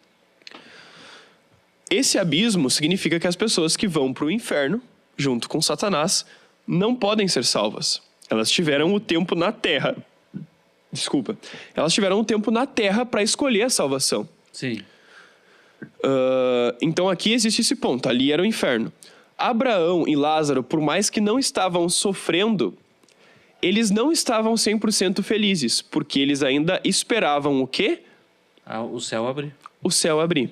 Esse abismo significa que as pessoas que vão para o inferno, junto com Satanás, não podem ser salvas. Elas tiveram o tempo na Terra. Elas tiveram um tempo na Terra para escolher a salvação. Sim. Então aqui existe esse ponto. Ali era o inferno. Abraão e Lázaro, por mais que não estavam sofrendo, eles não estavam 100% felizes, porque eles ainda esperavam o quê? O céu abrir. O céu abrir.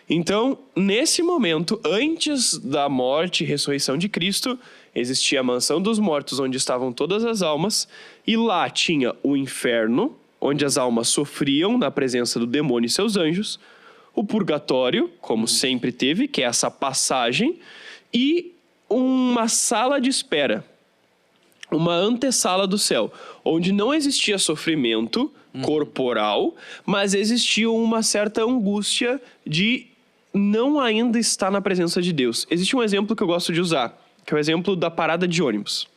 Então, nesse momento, antes da morte e ressurreição de Cristo, existia a mansão dos mortos, onde estavam todas as almas, e lá tinha o inferno, onde as almas sofriam na presença do demônio e seus anjos, o purgatório, como sempre teve, que é essa passagem, e uma sala de espera, uma antessala do céu, onde não existia sofrimento corporal, mas existia uma certa angústia de não ainda estar na presença de Deus. Existe um exemplo que eu gosto de usar, que é o exemplo da parada de ônibus.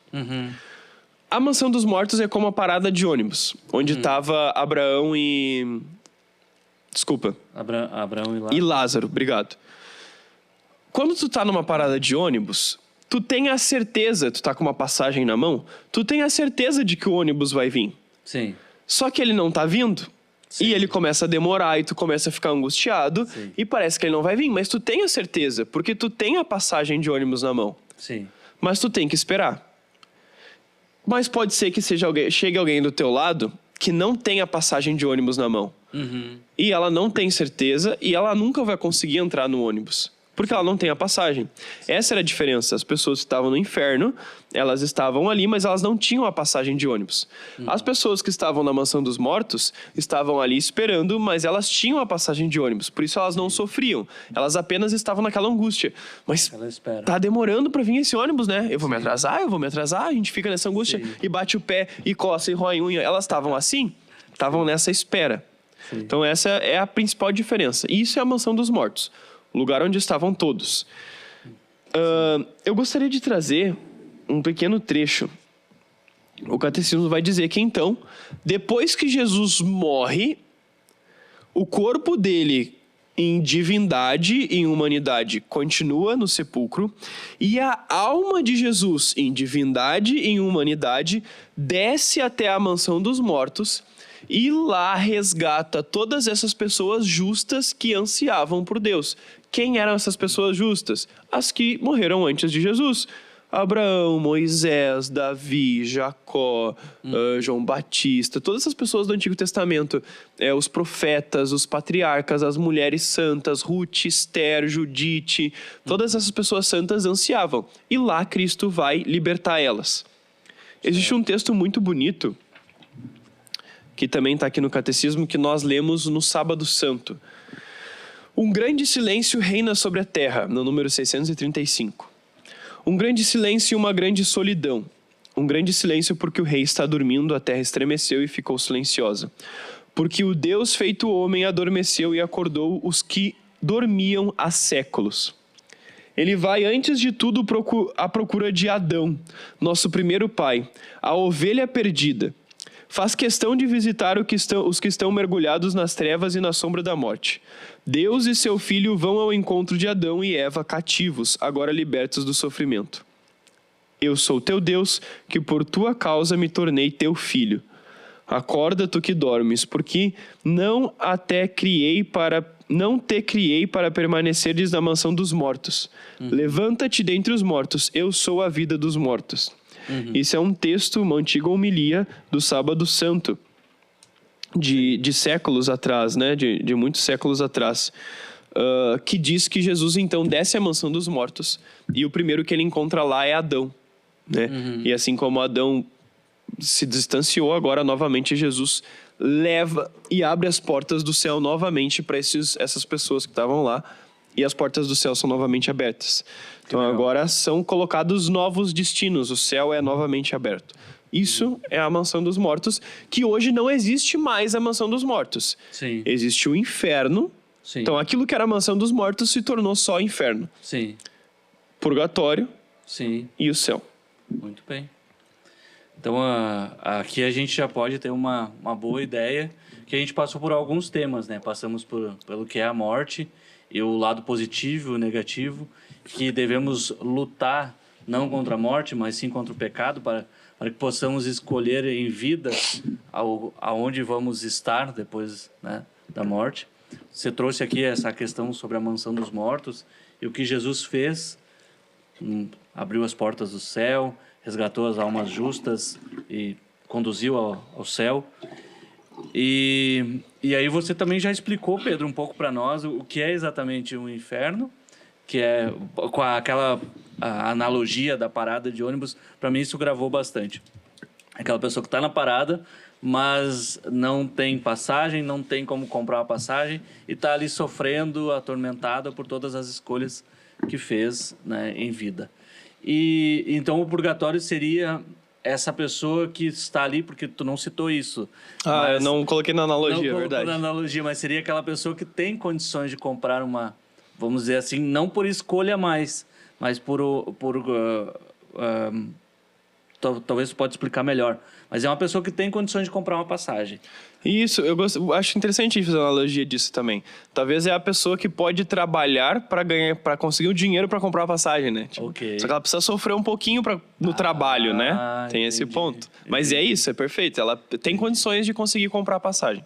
A mansão dos mortos é como a parada de ônibus, onde estava Abraão e... Desculpa. Abraão e Lázaro. E Lázaro, obrigado. Quando tu tá numa parada de ônibus, tu tem a certeza, tu tá com uma passagem na mão, tu tem a certeza de que o ônibus vai vir. Sim. Só que ele não tá vindo. Sim. E ele começa a demorar e tu começa a ficar angustiado. Sim. E parece que ele não vai vir, mas tu tem a certeza, porque tu tem a passagem de ônibus na mão. Sim. Mas tu tem que esperar. Mas pode ser que chegue alguém do teu lado que não tem a passagem de ônibus na mão. E ela não tem certeza e ela nunca vai conseguir entrar no ônibus. Porque ela não tem a passagem. Essa era a diferença. As pessoas que estavam no inferno, elas estavam ali, mas elas não tinham a passagem de ônibus. As pessoas que estavam na mansão dos mortos estavam ali esperando, mas elas tinham a passagem de ônibus. Por isso elas não sofriam. Elas apenas estavam naquela angústia. Mas Ela espera. tá demorando pra vir esse ônibus, né? Eu vou me atrasar. A gente fica nessa angústia e bate o pé e coça e rói unha. Elas estavam assim? Estavam nessa espera. Então essa é a principal diferença. E isso é a mansão dos mortos. O lugar onde estavam todos. Eu gostaria de trazer um pequeno trecho. O catecismo vai dizer que, então, depois que Jesus morre, o corpo dele, em divindade e em humanidade, continua no sepulcro, e a alma de Jesus, em divindade e em humanidade, desce até a mansão dos mortos e lá resgata todas essas pessoas justas que ansiavam por Deus. Quem eram essas pessoas justas? As que morreram antes de Jesus. Abraão, Moisés, Davi, Jacó, João Batista, todas essas pessoas do Antigo Testamento, os profetas, os patriarcas, as mulheres santas, Ruth, Esther, Judite, todas essas pessoas santas ansiavam. E lá Cristo vai libertar elas. Existe um texto muito bonito, que também está aqui no Catecismo, que nós lemos no Sábado Santo. Um grande silêncio reina sobre a terra, no número 635. Um grande silêncio e uma grande solidão. Um grande silêncio porque o rei está dormindo, a terra estremeceu e ficou silenciosa. Porque o Deus feito homem adormeceu e acordou os que dormiam há séculos. Ele vai, antes de tudo, à procura de Adão, nosso primeiro pai, a ovelha perdida. Faz questão de visitar os que estão mergulhados nas trevas e na sombra da morte. Deus e seu filho vão ao encontro de Adão e Eva cativos, agora libertos do sofrimento. Eu sou teu Deus, que por tua causa me tornei teu filho. Acorda, tu que dormes, porque não te criei para permaneceres na mansão dos mortos. Levanta-te dentre os mortos, eu sou a vida dos mortos. Isso é um texto, uma antiga homilia do Sábado Santo, de séculos atrás, né? De muitos séculos atrás, que diz que Jesus então desce à mansão dos mortos e o primeiro que ele encontra lá é Adão, né? E assim como Adão se distanciou, agora novamente Jesus leva e abre as portas do céu novamente para essas pessoas que estavam lá, e as portas do céu são novamente abertas. Então agora são colocados novos destinos, o céu é novamente aberto. Isso é a mansão dos mortos, que hoje não existe mais a mansão dos mortos. Sim. Existe o inferno. Sim. Então aquilo que era a mansão dos mortos se tornou só inferno. Sim. Purgatório. Sim. E o céu. Muito bem. Então, aqui a gente já pode ter uma boa ideia, que a gente passou por alguns temas, né? Passamos pelo que é a morte, e o lado positivo e o negativo, que devemos lutar não contra a morte, mas sim contra o pecado, para que possamos escolher em vida aonde vamos estar depois, né, da morte. Você trouxe aqui essa questão sobre a mansão dos mortos, e o que Jesus fez, abriu as portas do céu, resgatou as almas justas e conduziu ao céu. E aí você também já explicou, Pedro, um pouco para nós o que é exatamente um inferno, que é com aquela analogia da parada de ônibus. Para mim isso gravou bastante. Aquela pessoa que está na parada, mas não tem passagem, não tem como comprar a passagem e está ali sofrendo, atormentada por todas as escolhas que fez, né, em vida. E então o purgatório seria essa pessoa que está ali, porque tu não citou isso. Ah, eu mas não coloquei na analogia, não é colocou verdade. na analogia, mas seria aquela pessoa que tem condições de comprar uma, vamos dizer assim, não por escolha mais, mas talvez tu pode explicar melhor. Mas é uma pessoa que tem condições de comprar uma passagem. Isso, eu acho interessante fazer uma analogia disso também. Talvez é a pessoa que pode trabalhar para conseguir o dinheiro para comprar a passagem, né? Tipo, Ok. Só que ela precisa sofrer um pouquinho no trabalho, né? Tem esse entendi, ponto. Mas é isso, é perfeito. Ela tem condições de conseguir comprar a passagem.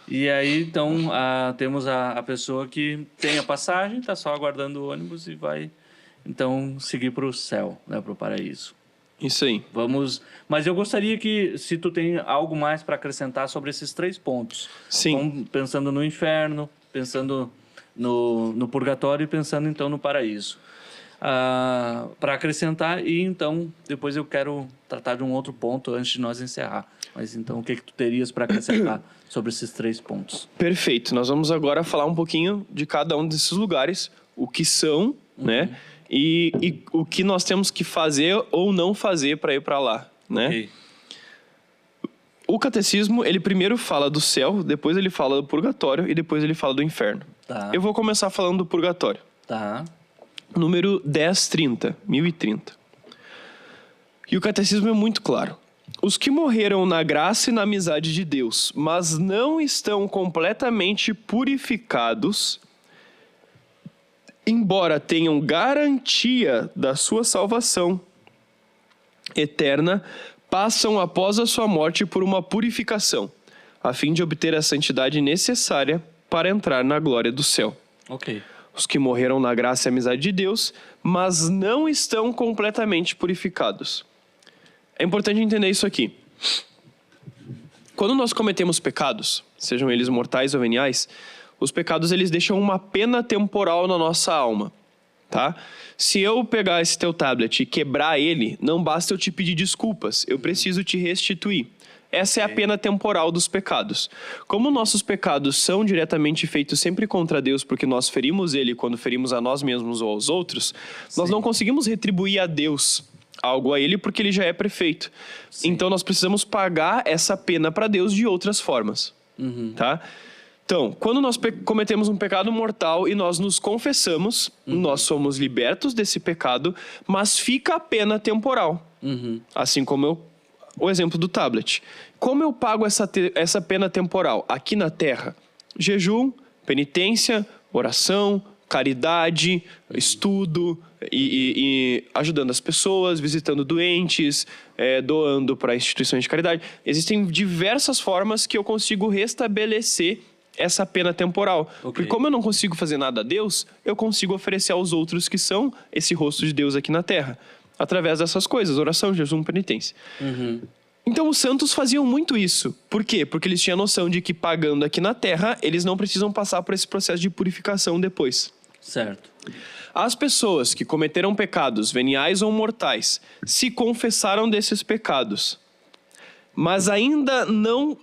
E aí, então, temos a pessoa que tem a passagem, está só aguardando o ônibus e vai, então, seguir para o céu, né, para o paraíso. Isso aí. Vamos... Mas eu gostaria que, se tu tem algo mais para acrescentar sobre esses 3 pontos. Sim. Pensando no inferno, pensando no purgatório e pensando, então, no paraíso. Para acrescentar, e então, depois eu quero tratar de um outro ponto antes de nós encerrar. Mas então, o que tu terias para acrescentar sobre esses 3 pontos? Perfeito. Nós vamos agora falar um pouquinho de cada um desses lugares, o que são, né? E o que nós temos que fazer ou não fazer para ir para lá, né? Ok. O catecismo, ele primeiro fala do céu, depois ele fala do purgatório e depois ele fala do inferno. Tá. Eu vou começar falando do purgatório. Tá. Número 1030. E o catecismo é muito claro. Os que morreram na graça e na amizade de Deus, mas não estão completamente purificados, embora tenham garantia da sua salvação eterna, passam após a sua morte por uma purificação, a fim de obter a santidade necessária para entrar na glória do céu. Ok. Os que morreram na graça e amizade de Deus, mas não estão completamente purificados. É importante entender isso aqui. Quando nós cometemos pecados, sejam eles mortais ou veniais, os pecados eles deixam uma pena temporal na nossa alma, tá? Se eu pegar esse teu tablet e quebrar ele, não basta eu te pedir desculpas, eu preciso te restituir. Essa é a pena temporal dos pecados. Como nossos pecados são diretamente feitos sempre contra Deus, porque nós ferimos Ele quando ferimos a nós mesmos ou aos outros, nós não conseguimos retribuir a Deus algo a Ele porque Ele já é perfeito. Então nós precisamos pagar essa pena para Deus de outras formas, tá? Então, quando nós cometemos um pecado mortal e nós nos confessamos, nós somos libertos desse pecado, mas fica a pena temporal. Assim como o exemplo do tablet. Como eu pago essa pena temporal? Aqui na Terra, jejum, penitência, oração, caridade, estudo, e ajudando as pessoas, visitando doentes, doando para instituições de caridade. Existem diversas formas que eu consigo restabelecer essa pena temporal. Porque como eu não consigo fazer nada a Deus, eu consigo oferecer aos outros que são esse rosto de Deus aqui na Terra. Através dessas coisas, oração, jejum, penitência. Então os santos faziam muito isso. Por quê? Porque eles tinham noção de que pagando aqui na Terra, eles não precisam passar por esse processo de purificação depois. Certo. As pessoas que cometeram pecados veniais ou mortais se confessaram desses pecados, mas ainda não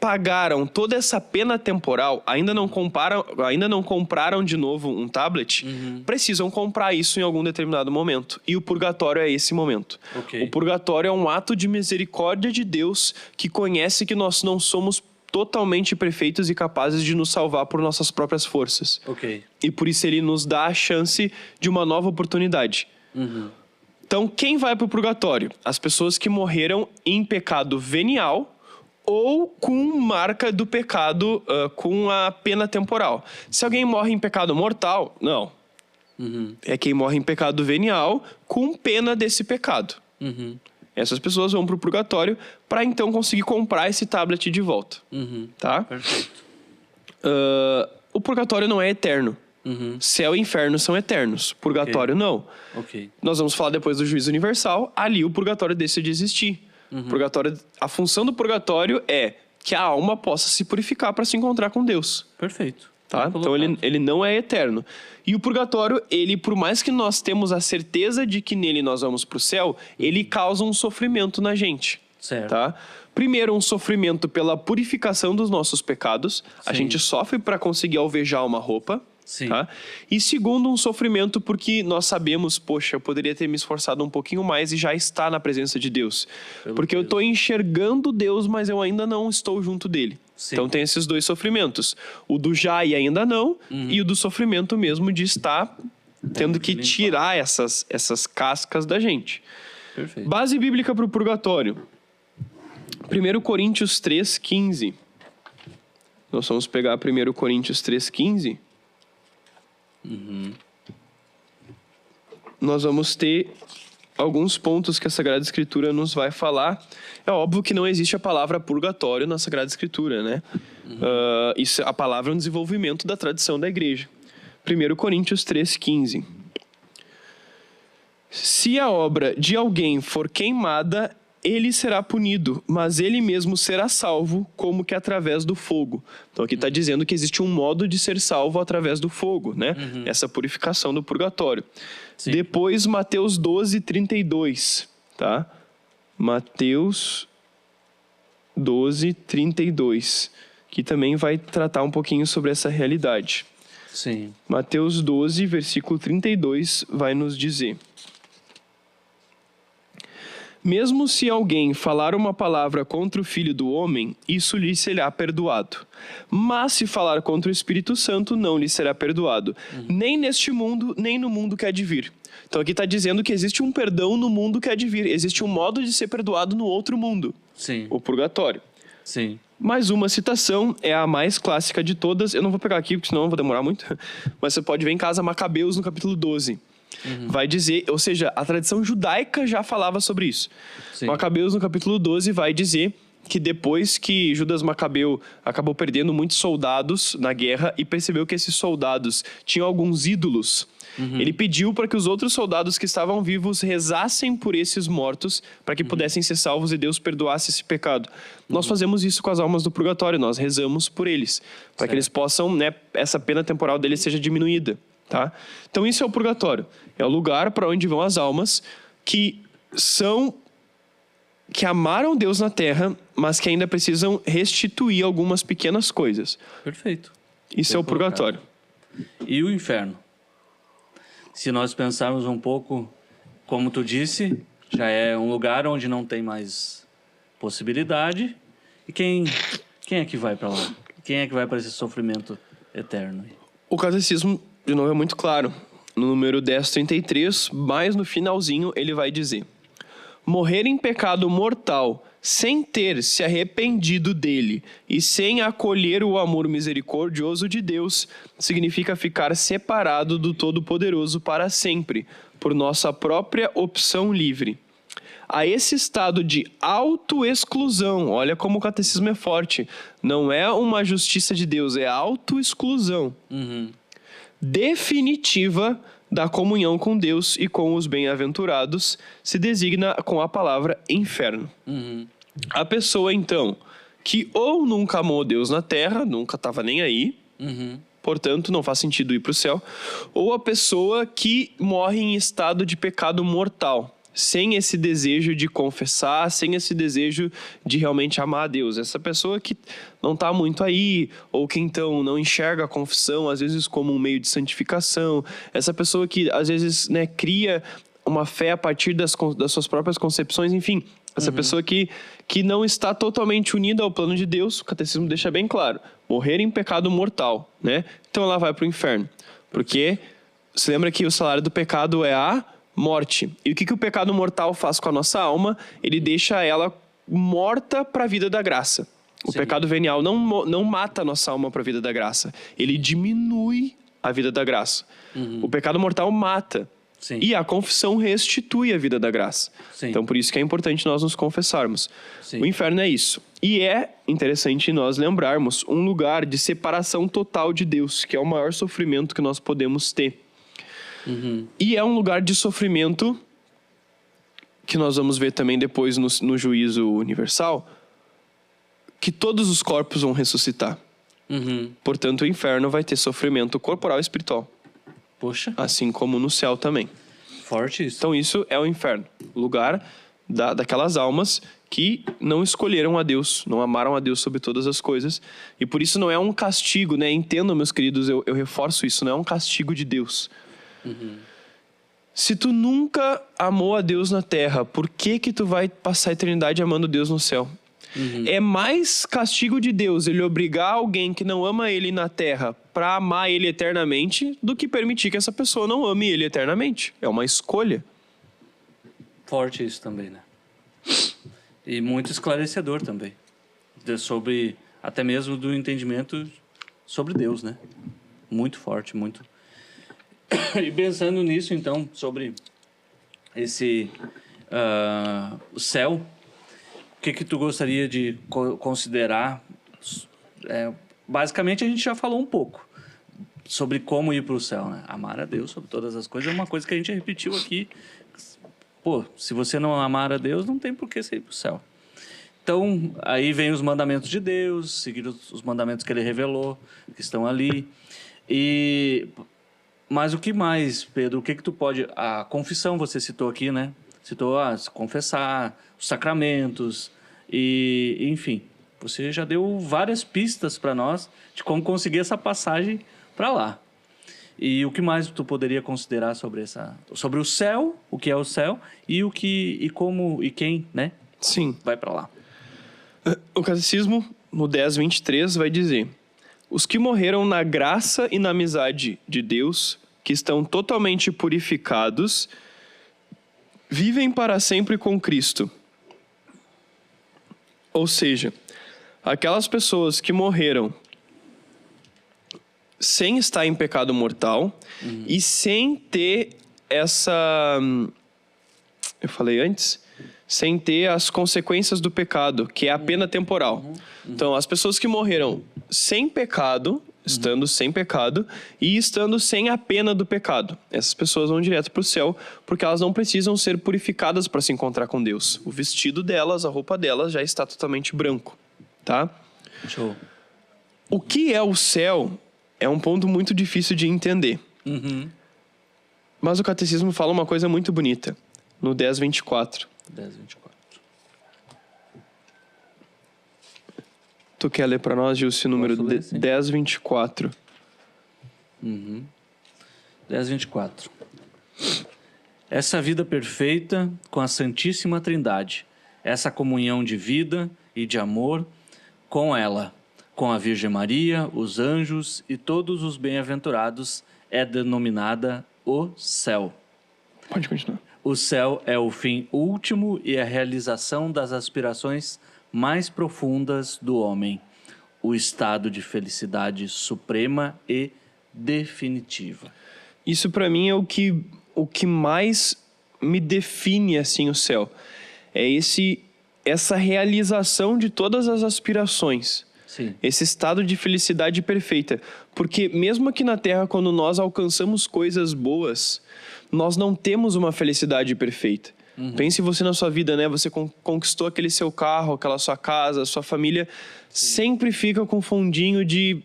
pagaram toda essa pena temporal, ainda não compraram de novo um tablet, precisam comprar isso em algum determinado momento. E o purgatório é esse momento. Ok. O purgatório é um ato de misericórdia de Deus que conhece que nós não somos totalmente perfeitos e capazes de nos salvar por nossas próprias forças. Ok. E por isso ele nos dá a chance de uma nova oportunidade. Então, quem vai para o purgatório? As pessoas que morreram em pecado venial ou com marca do pecado, com a pena temporal. Se alguém morre em pecado mortal, não. É quem morre em pecado venial com pena desse pecado. Essas pessoas vão para o purgatório para então conseguir comprar esse tablet de volta. Tá? Perfeito. O purgatório não é eterno. Céu e inferno são eternos. Purgatório não. Ok. Nós vamos falar depois do juízo universal. Ali o purgatório deixa de existir. A função do purgatório é que a alma possa se purificar para se encontrar com Deus. Perfeito. Tá? Então ele não é eterno. E o purgatório, ele, por mais que nós temos a certeza de que nele nós vamos para o céu, ele causa um sofrimento na gente. Certo. Tá? Primeiro, um sofrimento pela purificação dos nossos pecados. A gente sofre para conseguir alvejar uma roupa. Sim. Tá? E segundo, um sofrimento porque nós sabemos, poxa, eu poderia ter me esforçado um pouquinho mais e já está na presença de Deus. Porque eu estou enxergando Deus, mas eu ainda não estou junto dele. Sim. Então tem esses dois sofrimentos. O do já e ainda não, e o do sofrimento mesmo de estar tendo que tirar essas cascas da gente. Perfeito. Base bíblica para o purgatório. 1 Coríntios 3,15. Nós vamos pegar 1 Coríntios 3,15. Nós vamos ter alguns pontos que a Sagrada Escritura nos vai falar. É óbvio que não existe a palavra purgatório na Sagrada Escritura, né? A palavra é um desenvolvimento da tradição da igreja. 1 Coríntios 3,15. Se a obra de alguém for queimada, ele será punido, mas ele mesmo será salvo, como que através do fogo. Então aqui está dizendo que existe um modo de ser salvo através do fogo, né? Essa purificação do purgatório. Sim. Depois, Mateus 12:32, tá? Mateus 12:32, que também vai tratar um pouquinho sobre essa realidade. Sim. Mateus 12, versículo 32, vai nos dizer: mesmo se alguém falar uma palavra contra o Filho do Homem, isso lhe será perdoado. Mas se falar contra o Espírito Santo, não lhe será perdoado. Nem neste mundo, nem no mundo que há de vir. Então aqui está dizendo que existe um perdão no mundo que há de vir. Existe um modo de ser perdoado no outro mundo. Sim. O purgatório. Sim. Mais uma citação, é a mais clássica de todas. Eu não vou pegar aqui, porque senão eu vou demorar muito. Mas você pode ver em casa Macabeus no capítulo 12. Vai dizer, ou seja, a tradição judaica já falava sobre isso. Sim. Macabeus no capítulo 12 vai dizer que depois que Judas Macabeu acabou perdendo muitos soldados na guerra e percebeu que esses soldados tinham alguns ídolos, ele pediu para que os outros soldados que estavam vivos rezassem por esses mortos para que pudessem ser salvos e Deus perdoasse esse pecado. Nós fazemos isso com as almas do purgatório, nós rezamos por eles, para que eles possam, né, essa pena temporal deles seja diminuída. Tá? Então isso é o purgatório. É o lugar para onde vão as almas que amaram Deus na terra, mas que ainda precisam restituir algumas pequenas coisas. Perfeito. Isso é o purgatório. E o inferno? Se nós pensarmos um pouco, como tu disse, já é um lugar onde não tem mais possibilidade. E quem é que vai para lá? Quem é que vai para esse sofrimento eterno? O catecismo, de novo, é muito claro. No número 1033, mais no finalzinho, ele vai dizer: morrer em pecado mortal, sem ter se arrependido dele e sem acolher o amor misericordioso de Deus, significa ficar separado do Todo-Poderoso para sempre, por nossa própria opção livre. A esse estado de autoexclusão, olha como o catecismo é forte, não é uma justiça de Deus, é autoexclusão definitiva da comunhão com Deus e com os bem-aventurados, se designa com a palavra inferno. A pessoa, então, que ou nunca amou Deus na terra, nunca estava nem aí, portanto não faz sentido ir para o céu, ou a pessoa que morre em estado de pecado mortal, sem esse desejo de confessar, sem esse desejo de realmente amar a Deus. Essa pessoa que não está muito aí, ou que então não enxerga a confissão, às vezes como um meio de santificação. Essa pessoa que às vezes, né, cria uma fé a partir das suas próprias concepções, enfim. Essa pessoa que não está totalmente unida ao plano de Deus, o catecismo deixa bem claro, morrer em pecado mortal, né? Então ela vai para o inferno. Porque se lembra que o salário do pecado é a morte. E o que o pecado mortal faz com a nossa alma? Ele deixa ela morta para a vida da graça. O pecado venial não mata a nossa alma para a vida da graça. Ele diminui a vida da graça. O pecado mortal mata. Sim. E a confissão restitui a vida da graça. Sim. Então, por isso que é importante nós nos confessarmos. Sim. O inferno é isso. E é interessante nós lembrarmos um lugar de separação total de Deus, que é o maior sofrimento que nós podemos ter. E é um lugar de sofrimento que nós vamos ver também depois no juízo universal, que todos os corpos vão ressuscitar. Portanto, o inferno vai ter sofrimento corporal e espiritual. Poxa, Assim como no céu também. forte isso. Então isso é o inferno. Lugar daquelas almas que não escolheram a Deus, não amaram a Deus sobre todas as coisas. E por isso não é um castigo, né? Entendam, meus queridos, eu reforço isso, não é um castigo de Deus. Se tu nunca amou a Deus na terra, por que tu vai passar a eternidade amando Deus no céu? É mais castigo de Deus ele obrigar alguém que não ama ele na terra para amar ele eternamente do que permitir que essa pessoa não ame ele eternamente. É uma escolha. Forte isso também, né? E muito esclarecedor também. Sobre, até mesmo do entendimento sobre Deus, né? Muito forte, muito. E pensando nisso, então, sobre esse o céu, o que tu gostaria de considerar? Basicamente, a gente já falou um pouco sobre como ir para o céu, né? Amar a Deus sobre todas as coisas é uma coisa que a gente repetiu aqui. Pô, se você não amar a Deus, não tem por que você ir para o céu. Então, aí vem os mandamentos de Deus, seguir os mandamentos que Ele revelou, que estão ali. Mas o que mais, Pedro? O que tu pode... A confissão você citou aqui, né? Citou se confessar, os sacramentos, e enfim. Você já deu várias pistas para nós de como conseguir essa passagem para lá. E o que mais tu poderia considerar sobre o céu, o que é o céu, e como e quem, né? Sim. Vai para lá. O Catecismo, no 10:23, vai dizer: os que morreram na graça e na amizade de Deus, que estão totalmente purificados, vivem para sempre com Cristo. Ou seja, aquelas pessoas que morreram sem estar em pecado mortal e sem ter eu falei antes, sem ter as consequências do pecado, que é a pena temporal. Então, as pessoas que morreram sem pecado, estando sem pecado e estando sem a pena do pecado, essas pessoas vão direto para o céu, porque elas não precisam ser purificadas para se encontrar com Deus. O vestido delas, a roupa delas já está totalmente branco, tá? Show. O que é o céu é um ponto muito difícil de entender. Mas o Catecismo fala uma coisa muito bonita, no 10:24. 10:24. Tu quer ler para nós, Gil, esse número 10:24? 10:24. Essa vida perfeita com a Santíssima Trindade, essa comunhão de vida e de amor com ela, com a Virgem Maria, os anjos e todos os bem-aventurados, é denominada o céu. Pode continuar. O céu é o fim último e a realização das aspirações mais profundas do homem, o estado de felicidade suprema e definitiva. Isso para mim é o que mais me define assim o céu. É essa realização de todas as aspirações. Sim. Esse estado de felicidade perfeita. Porque mesmo aqui na Terra, quando nós alcançamos coisas boas, nós não temos uma felicidade perfeita. Pense você na sua vida, né? Você conquistou aquele seu carro, aquela sua casa, sua família. Sempre fica com um fundinho de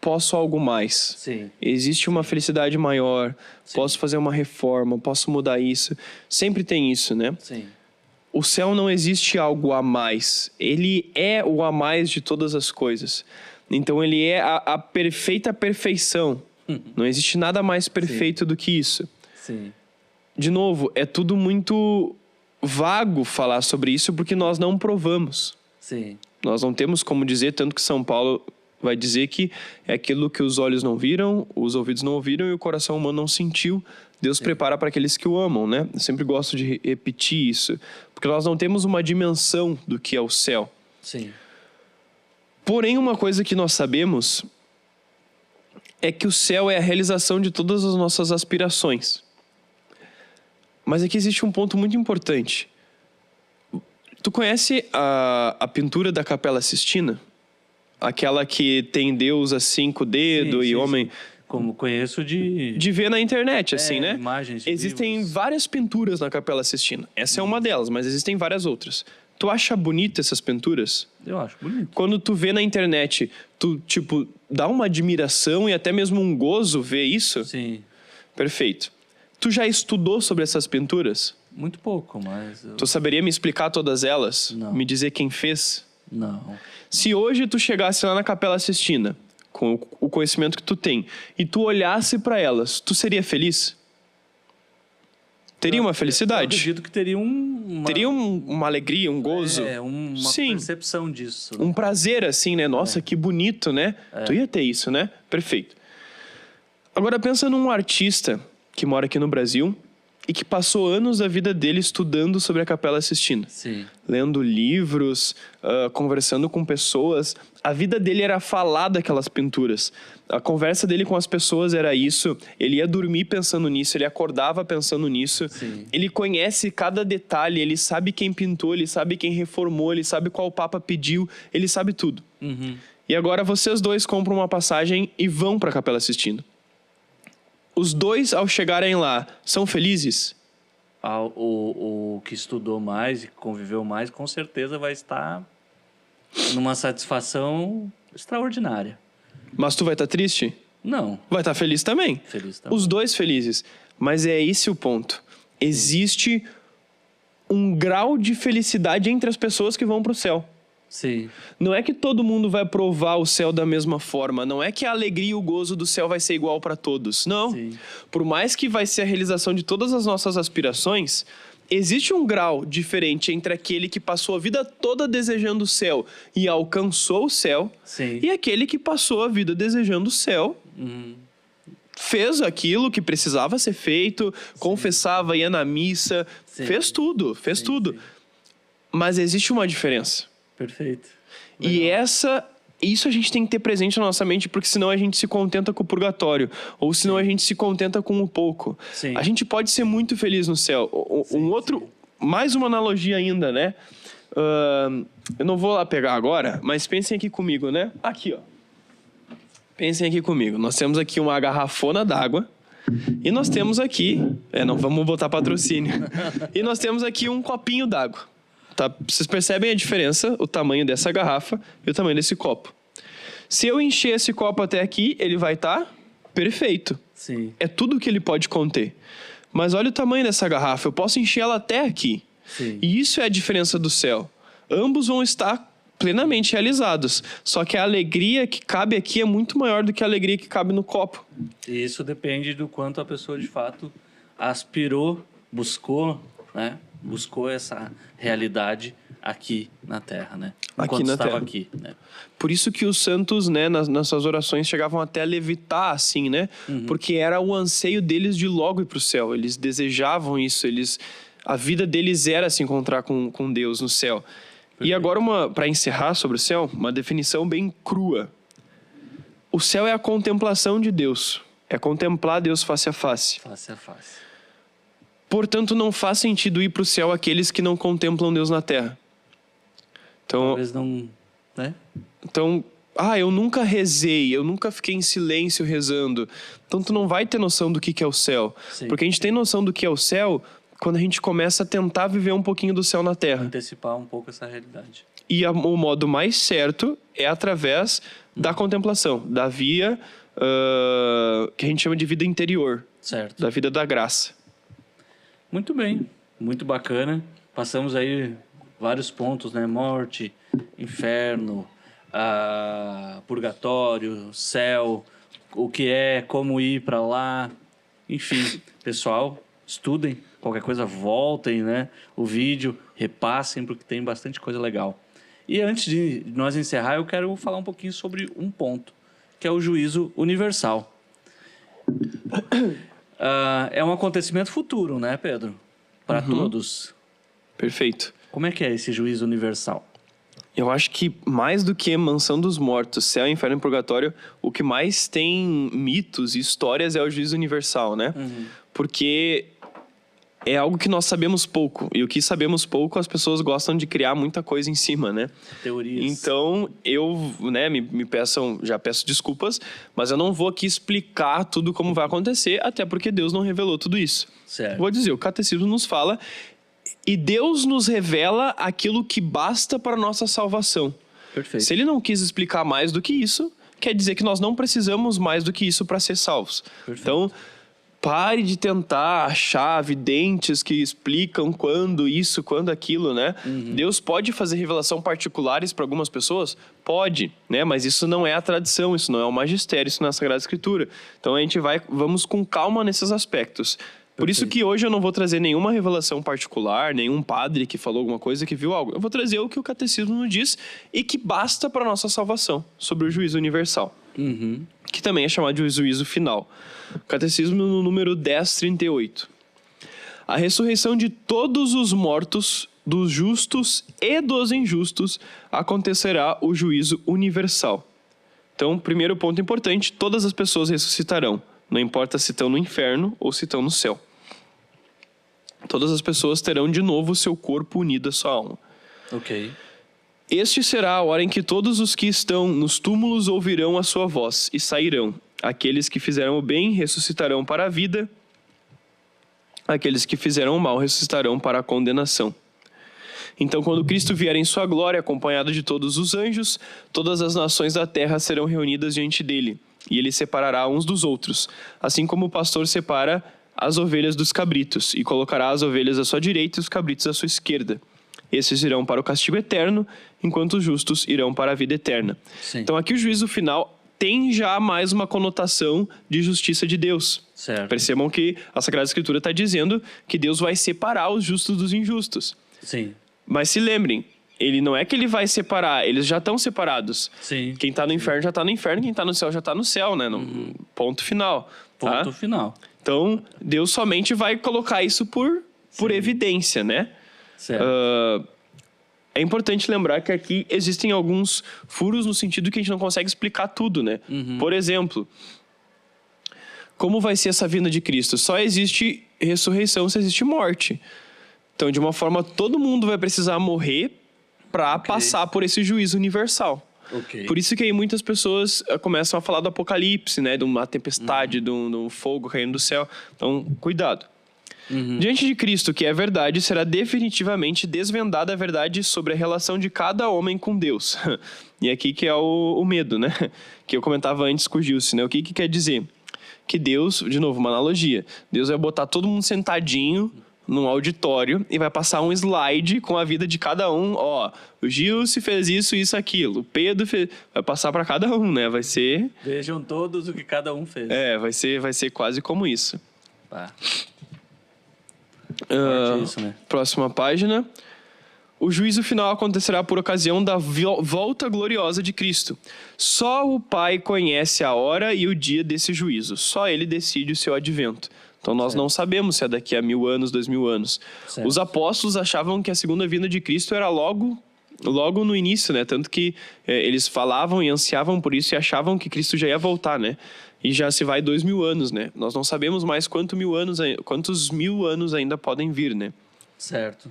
posso algo mais. Sim. Existe uma felicidade maior. Posso fazer uma reforma, posso mudar isso. Sempre tem isso, né? Sim. O céu não existe algo a mais. Ele é o a mais de todas as coisas. Então ele é a perfeita perfeição. Não existe nada mais perfeito do que isso. Sim. De novo, é tudo muito vago falar sobre isso porque nós não provamos. Sim. Nós não temos como dizer, tanto que São Paulo vai dizer que é aquilo que os olhos não viram, os ouvidos não ouviram e o coração humano não sentiu. Deus prepara para aqueles que o amam, né? Eu sempre gosto de repetir isso, porque nós não temos uma dimensão do que é o céu. Sim. Porém, uma coisa que nós sabemos é que o céu é a realização de todas as nossas aspirações. Mas aqui existe um ponto muito importante. Tu conhece a pintura da Capela Sistina? Aquela que tem Deus a 5 dedos e homem... Como conheço de ver na internet, assim, né? Imagens, existem livros. várias pinturas na Capela Sistina. Essa é uma delas, mas existem várias outras. Tu acha bonita essas pinturas? Eu acho bonito. Quando tu vê na internet, tu, dá uma admiração e até mesmo um gozo ver isso? Sim. Perfeito. Tu já estudou sobre essas pinturas? Muito pouco, mas... Tu saberia me explicar todas elas? Não. Me dizer quem fez? Não. Se hoje tu chegasse lá na Capela Sistina, com o conhecimento que tu tem, e tu olhasse para elas, tu seria feliz? Teria uma Eu felicidade? acredito que teria Teria uma alegria, um gozo? uma Sim. percepção disso. Né? Um prazer, assim, né? Nossa, que bonito, né? Tu ia ter isso, né? Perfeito. Agora, pensa num artista que mora aqui no Brasil e que passou anos da vida dele estudando sobre a Capela Sistina. Sim. Lendo livros, conversando com pessoas. A vida dele era falar daquelas pinturas. A conversa dele com as pessoas era isso. Ele ia dormir pensando nisso, ele acordava pensando nisso. Sim. Ele conhece cada detalhe, ele sabe quem pintou, ele sabe quem reformou, ele sabe qual Papa pediu, ele sabe tudo. Uhum. E agora vocês dois compram uma passagem e vão para a Capela Sistina. Os dois, ao chegarem lá, são felizes? O que estudou mais e conviveu mais, com certeza vai estar numa satisfação extraordinária. Mas tu vai estar triste? Não, Vai estar feliz também? feliz também. Os dois felizes. Mas é esse o ponto. Existe um grau de felicidade entre as pessoas que vão para o céu. Sim, Não é que todo mundo vai provar o céu da mesma forma. Não é que a alegria e o gozo do céu vai ser igual para todos. Não. Sim. Por mais que vai ser a realização de todas as nossas aspirações, existe um grau diferente entre aquele que passou a vida toda desejando o céu e alcançou o céu, sim. e aquele que passou a vida desejando o céu, fez aquilo que precisava ser feito, confessava, ia na missa, Sim. fez tudo. Sim. Mas existe uma diferença. Perfeito. E Legal. isso a gente tem que ter presente na nossa mente, porque senão a gente se contenta com o purgatório, ou senão a gente se contenta com o pouco. Sim. A gente pode ser muito feliz no céu. Mais uma analogia ainda, né? Eu não vou lá pegar agora, mas pensem aqui comigo, né? Aqui, ó. Pensem aqui comigo. Nós temos aqui uma garrafona d'água. E nós temos aqui... não vamos botar patrocínio. E nós temos aqui um copinho d'água. Tá? Vocês percebem a diferença, o tamanho dessa garrafa e o tamanho desse copo. Se eu encher esse copo até aqui, ele vai estar perfeito. Sim, É tudo que ele pode conter. Mas olha o tamanho dessa garrafa, eu posso encher ela até aqui. sim. E isso é a diferença do céu. Ambos vão estar plenamente realizados. Só que a alegria que cabe aqui é muito maior do que a alegria que cabe no copo. E isso depende do quanto a pessoa de fato aspirou, buscou, né? Buscou essa realidade aqui na Terra, né? Aqui Enquanto na estava Terra. aqui, né? Por isso que os santos, né, nas suas orações chegavam até a levitar, assim, né? Porque era o anseio deles de logo ir para o céu. Eles desejavam isso, a vida deles era se encontrar com Deus no céu. E agora, para encerrar sobre o céu, uma definição bem crua. O céu é a contemplação de Deus. É contemplar Deus face a face. Face a face. Portanto, não faz sentido ir para o céu aqueles que não contemplam Deus na terra. Talvez não, né? Então, eu nunca rezei, eu nunca fiquei em silêncio rezando. Então, tu não vai ter noção do que é o céu. Sim. Porque a gente tem noção do que é o céu quando a gente começa a tentar viver um pouquinho do céu na terra. Antecipar um pouco essa realidade. E o modo mais certo é através da contemplação, da via que a gente chama de vida interior, Certo. da vida da graça. Muito bem, muito bacana. Passamos aí vários pontos, né? Morte, inferno, purgatório, céu, o que é, como ir para lá. Enfim, pessoal, estudem. Qualquer coisa, voltem, né? O vídeo, repassem, porque tem bastante coisa legal. E antes de nós encerrar, eu quero falar um pouquinho sobre um ponto, que é o juízo universal. É um acontecimento futuro, né, Pedro? Para todos. Perfeito. Como é que é esse juízo universal? Eu acho que mais do que mansão dos mortos, céu, inferno e purgatório, o que mais tem mitos e histórias é o juízo universal, né? Porque é algo que nós sabemos pouco. E o que sabemos pouco, as pessoas gostam de criar muita coisa em cima, né? Teorias. Então, eu, né, já peço desculpas, mas eu não vou aqui explicar tudo como vai acontecer, até porque Deus não revelou tudo isso. Certo. Vou dizer, o catecismo nos fala, e Deus nos revela aquilo que basta para a nossa salvação. Perfeito. Se ele não quis explicar mais do que isso, quer dizer que nós não precisamos mais do que isso para ser salvos. Perfeito. Então, Pare de tentar achar videntes que explicam quando isso, quando aquilo, né? Deus pode fazer revelação particulares para algumas pessoas? Pode, né? Mas isso não é a tradição, isso não é o magistério, isso não é a Sagrada Escritura. Então vamos com calma nesses aspectos. Por isso que hoje eu não vou trazer nenhuma revelação particular, nenhum padre que falou alguma coisa, que viu algo. Eu vou trazer o que o Catecismo nos diz e que basta para a nossa salvação, sobre o juízo universal. Que também é chamado de juízo final. Catecismo no número 1038. A ressurreição de todos os mortos, dos justos e dos injustos, acontecerá o juízo universal. Então, primeiro ponto importante, todas as pessoas ressuscitarão. Não importa se estão no inferno ou se estão no céu. Todas as pessoas terão de novo o seu corpo unido à sua alma. Ok. Este será a hora em que todos os que estão nos túmulos ouvirão a sua voz e sairão. Aqueles que fizeram o bem ressuscitarão para a vida. Aqueles que fizeram o mal ressuscitarão para a condenação. Então, quando Cristo vier em sua glória, acompanhado de todos os anjos, todas as nações da terra serão reunidas diante dele. E ele separará uns dos outros, assim como o pastor separa as ovelhas dos cabritos, e colocará as ovelhas à sua direita e os cabritos à sua esquerda. Esses irão para o castigo eterno, enquanto os justos irão para a vida eterna. Sim. Então aqui o juízo final tem já mais uma conotação de justiça de Deus. Certo. Percebam que a Sagrada Escritura está dizendo que Deus vai separar os justos dos injustos. Sim. Mas se lembrem, ele não é que ele vai separar, eles já estão separados. Sim. Quem está no inferno já está no inferno, quem está no céu já está no céu, né? Ponto final. Tá? Ponto final. Então, Deus somente vai colocar isso por evidência, né? Certo. É importante lembrar que aqui existem alguns furos no sentido que a gente não consegue explicar tudo, né? Por exemplo, como vai ser essa vinda de Cristo? Só existe ressurreição se existe morte. Então, de uma forma, todo mundo vai precisar morrer para passar por esse juízo universal. Ok. Por isso que aí muitas pessoas começam a falar do apocalipse, né? De uma tempestade, de um fogo caindo do céu. Então, cuidado. Diante de Cristo, que é a verdade, será definitivamente desvendada a verdade sobre a relação de cada homem com Deus. E aqui que é o medo, né? Que eu comentava antes com o Gilson, né? O que quer dizer? Que Deus, de novo, uma analogia. Deus vai botar todo mundo sentadinho num auditório e vai passar um slide com a vida de cada um. Ó, o Gilson fez isso, isso, aquilo. O Pedro fez... Vai passar para cada um, né? Vai ser... Vejam todos o que cada um fez. vai ser quase como isso. Tá. Forte isso, né? Próxima página. O juízo final acontecerá por ocasião da volta gloriosa de Cristo. Só o Pai conhece a hora e o dia desse juízo. Só Ele decide o seu advento. Então nós não sabemos se é daqui a 1000 anos, 2000 anos. Certo. Os apóstolos achavam que a segunda vinda de Cristo era logo no início, né? Tanto que eles falavam e ansiavam por isso e achavam que Cristo já ia voltar, né? E já se vai 2000 anos, né? Nós não sabemos mais quantos 1000 anos ainda podem vir, né? Certo.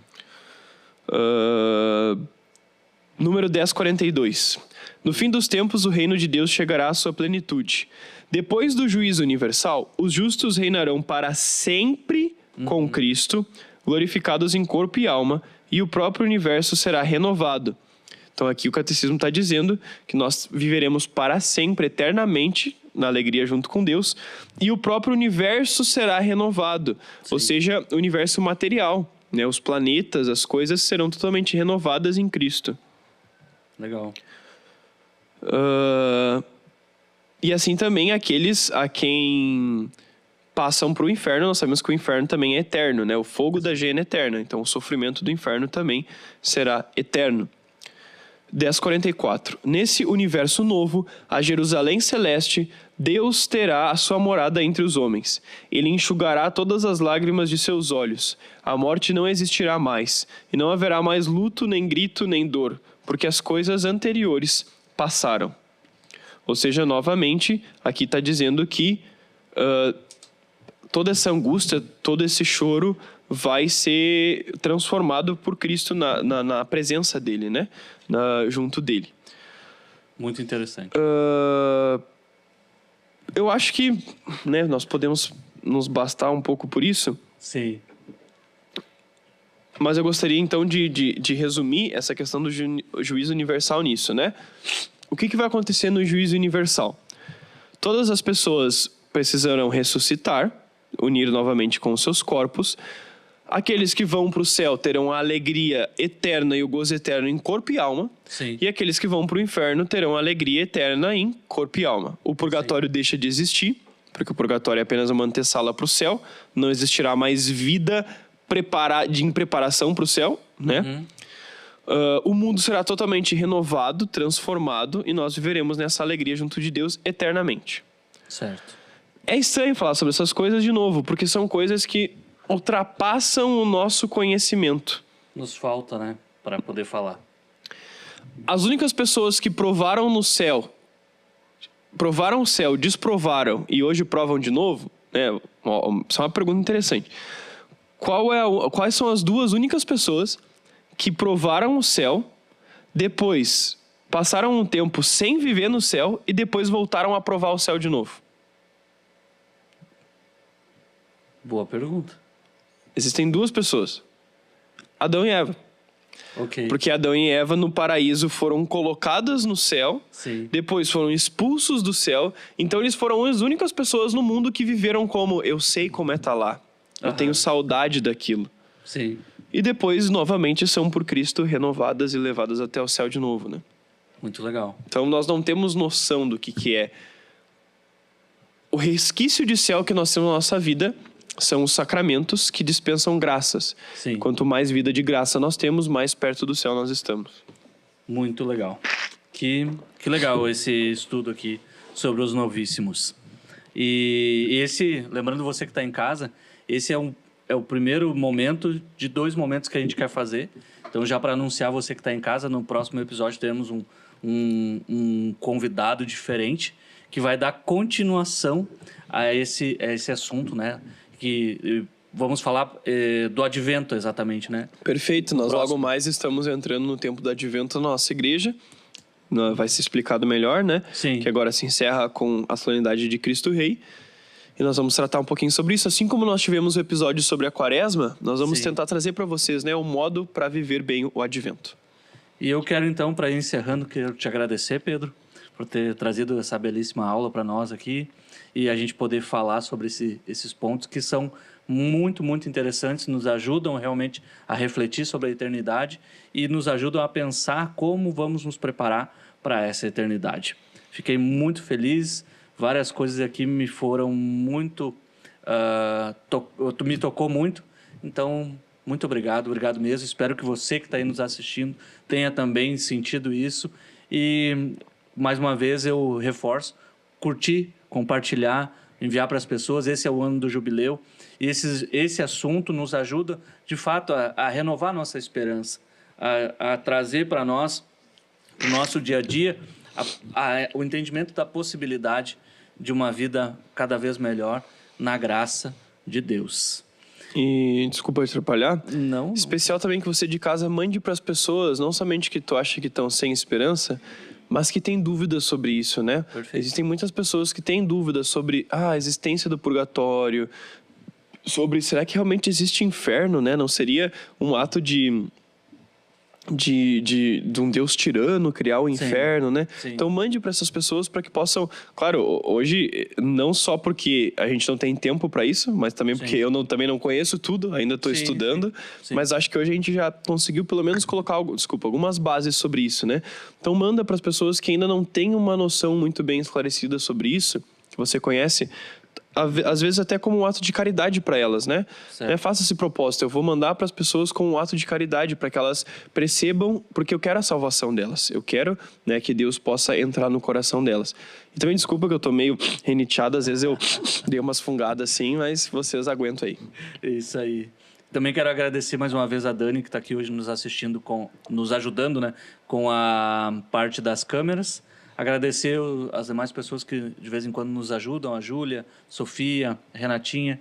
Número 1042. No fim dos tempos, o reino de Deus chegará à sua plenitude. Depois do juízo universal, os justos reinarão para sempre com Cristo, glorificados em corpo e alma, e o próprio universo será renovado. Então aqui o Catecismo está dizendo que nós viveremos para sempre, eternamente, na alegria junto com Deus, e o próprio universo será renovado, ou seja, o universo material, né? Os planetas, as coisas serão totalmente renovadas em Cristo. Legal. E assim também aqueles a quem passam para o inferno, nós sabemos que o inferno também é eterno, né? O fogo da hiena é eterno, então o sofrimento do inferno também será eterno. 1044. Nesse universo novo, a Jerusalém celeste, Deus terá a sua morada entre os homens. Ele enxugará todas as lágrimas de seus olhos. A morte não existirá mais, e não haverá mais luto, nem grito, nem dor, porque as coisas anteriores passaram. Ou seja, novamente, aqui está dizendo que toda essa angústia, todo esse choro vai ser transformado por Cristo na presença dele, né? Junto dele. Muito interessante. Eu acho que, né, nós podemos nos bastar um pouco por isso. Sim. Mas eu gostaria então de resumir essa questão do juízo universal nisso, né? O que vai acontecer no juízo universal? Todas as pessoas precisarão ressuscitar, unir novamente com os seus corpos. Aqueles que vão para o céu terão a alegria eterna e o gozo eterno em corpo e alma. Sim. E aqueles que vão para o inferno terão a alegria eterna em corpo e alma. O purgatório deixa de existir, porque o purgatório é apenas uma antessala para o céu. Não existirá mais vida em preparação para o céu, né? O mundo será totalmente renovado, transformado, e nós viveremos nessa alegria junto de Deus eternamente. Certo. É estranho falar sobre essas coisas de novo, porque são coisas que ultrapassam o nosso conhecimento. Nos falta, né? Para poder falar. As únicas pessoas que provaram o céu, desprovaram e hoje provam de novo, né? Isso é uma pergunta interessante. Quais são as duas únicas pessoas que provaram o céu, depois passaram um tempo sem viver no céu e depois voltaram a provar o céu de novo? Boa pergunta. Existem duas pessoas. Adão e Eva. Ok. Porque Adão e Eva no paraíso foram colocados no céu, Sim. depois foram expulsos do céu, então eles foram as únicas pessoas no mundo que viveram como eu sei como é estar lá, eu tenho saudade daquilo. Sim. E depois, novamente, são por Cristo renovadas e levadas até o céu de novo, né? Muito legal. Então nós não temos noção do que é. O resquício de céu que nós temos na nossa vida são os sacramentos que dispensam graças. Sim. Quanto mais vida de graça nós temos, mais perto do céu nós estamos. Muito legal. Que legal esse estudo aqui sobre os novíssimos. E esse, lembrando você que está em casa, esse é o primeiro momento de 2 momentos que a gente quer fazer. Então, já para anunciar você que está em casa, no próximo episódio teremos um convidado diferente que vai dar continuação a esse assunto, né? Que vamos falar do Advento, exatamente, né? Perfeito. Nós Próximo. logo mais estamos entrando no tempo do Advento na nossa igreja. Vai ser explicado melhor, né? Sim. Que agora se encerra com a solenidade de Cristo Rei. E nós vamos tratar um pouquinho sobre isso. Assim como nós tivemos o episódio sobre a Quaresma, nós vamos Sim. tentar trazer para vocês, né, o modo para viver bem o Advento. E eu quero então, para ir encerrando, quero te agradecer, Pedro, por ter trazido essa belíssima aula para nós aqui e a gente poder falar sobre esses pontos que são muito, muito interessantes, nos ajudam realmente a refletir sobre a eternidade e nos ajudam a pensar como vamos nos preparar para essa eternidade. Fiquei muito feliz, várias coisas aqui me foram muito... me tocou muito, então... Muito obrigado mesmo. Espero que você que está aí nos assistindo tenha também sentido isso. E, mais uma vez, eu reforço, curtir, compartilhar, enviar para as pessoas. Esse é o ano do jubileu. E esse assunto nos ajuda, de fato, a renovar nossa esperança, a trazer para nós, o nosso dia a dia, o entendimento da possibilidade de uma vida cada vez melhor na graça de Deus. E desculpa te atrapalhar. Não. Especial também que você de casa mande para as pessoas, não somente que tu acha que estão sem esperança, mas que tem dúvidas sobre isso, né? Perfeito. Existem muitas pessoas que têm dúvidas sobre a existência do purgatório, sobre será que realmente existe inferno, né? Não seria um ato de um Deus tirano criar o inferno, né? Sim. Então mande para essas pessoas para que possam... Claro, hoje, não só porque a gente não tem tempo para isso, mas também porque eu também não conheço tudo, ainda estou estudando, sim. mas acho que hoje a gente já conseguiu pelo menos colocar algumas bases sobre isso, né? Então manda para as pessoas que ainda não têm uma noção muito bem esclarecida sobre isso, que você conhece... Às vezes até como um ato de caridade para elas, né? Faça esse propósito. Eu vou mandar para as pessoas como um ato de caridade para que elas percebam, porque eu quero a salvação delas. Eu quero, né, que Deus possa entrar no coração delas. E também desculpa que eu tô meio reniteado, às vezes eu dei umas fungadas assim, mas vocês aguentam aí. Isso aí. Também quero agradecer mais uma vez a Dani, que está aqui hoje nos assistindo, nos ajudando, né, com a parte das câmeras. Agradecer as demais pessoas que de vez em quando nos ajudam, a Júlia, Sofia, Renatinha,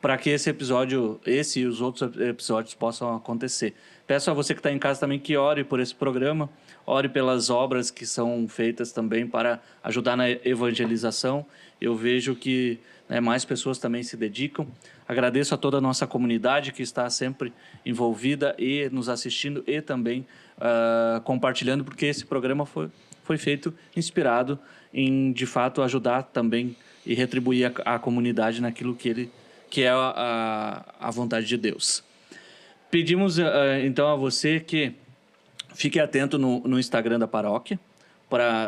para que esse e os outros episódios possam acontecer. Peço a você que está em casa também que ore por esse programa, ore pelas obras que são feitas também para ajudar na evangelização. Eu vejo que, né, mais pessoas também se dedicam. Agradeço a toda a nossa comunidade que está sempre envolvida e nos assistindo e também compartilhando, porque esse programa foi feito inspirado em, de fato, ajudar também e retribuir a comunidade naquilo que que é a vontade de Deus. Pedimos, então, a você que fique atento no Instagram da paróquia.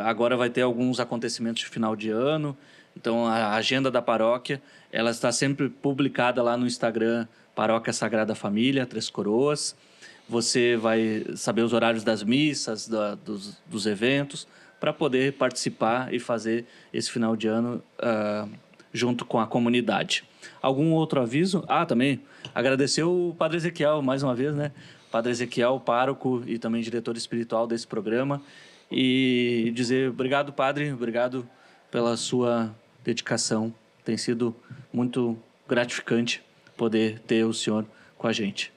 Agora vai ter alguns acontecimentos de final de ano. Então, a agenda da paróquia, ela está sempre publicada lá no Instagram Paróquia Sagrada Família, Três Coroas. Você vai saber os horários das missas, dos eventos, para poder participar e fazer esse final de ano junto com a comunidade. Algum outro aviso? Também agradecer o Padre Ezequiel mais uma vez, né? Padre Ezequiel, pároco e também diretor espiritual desse programa. E dizer obrigado, Padre, obrigado pela sua dedicação. Tem sido muito gratificante poder ter o senhor com a gente.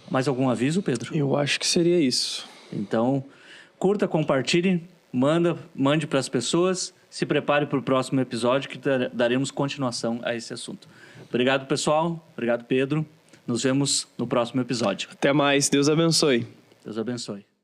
Mais algum aviso, Pedro? Eu acho que seria isso. Então, curta, compartilhe, mande para as pessoas. Se prepare para o próximo episódio que daremos continuação a esse assunto. Obrigado, pessoal. Obrigado, Pedro. Nos vemos no próximo episódio. Até mais. Deus abençoe. Deus abençoe.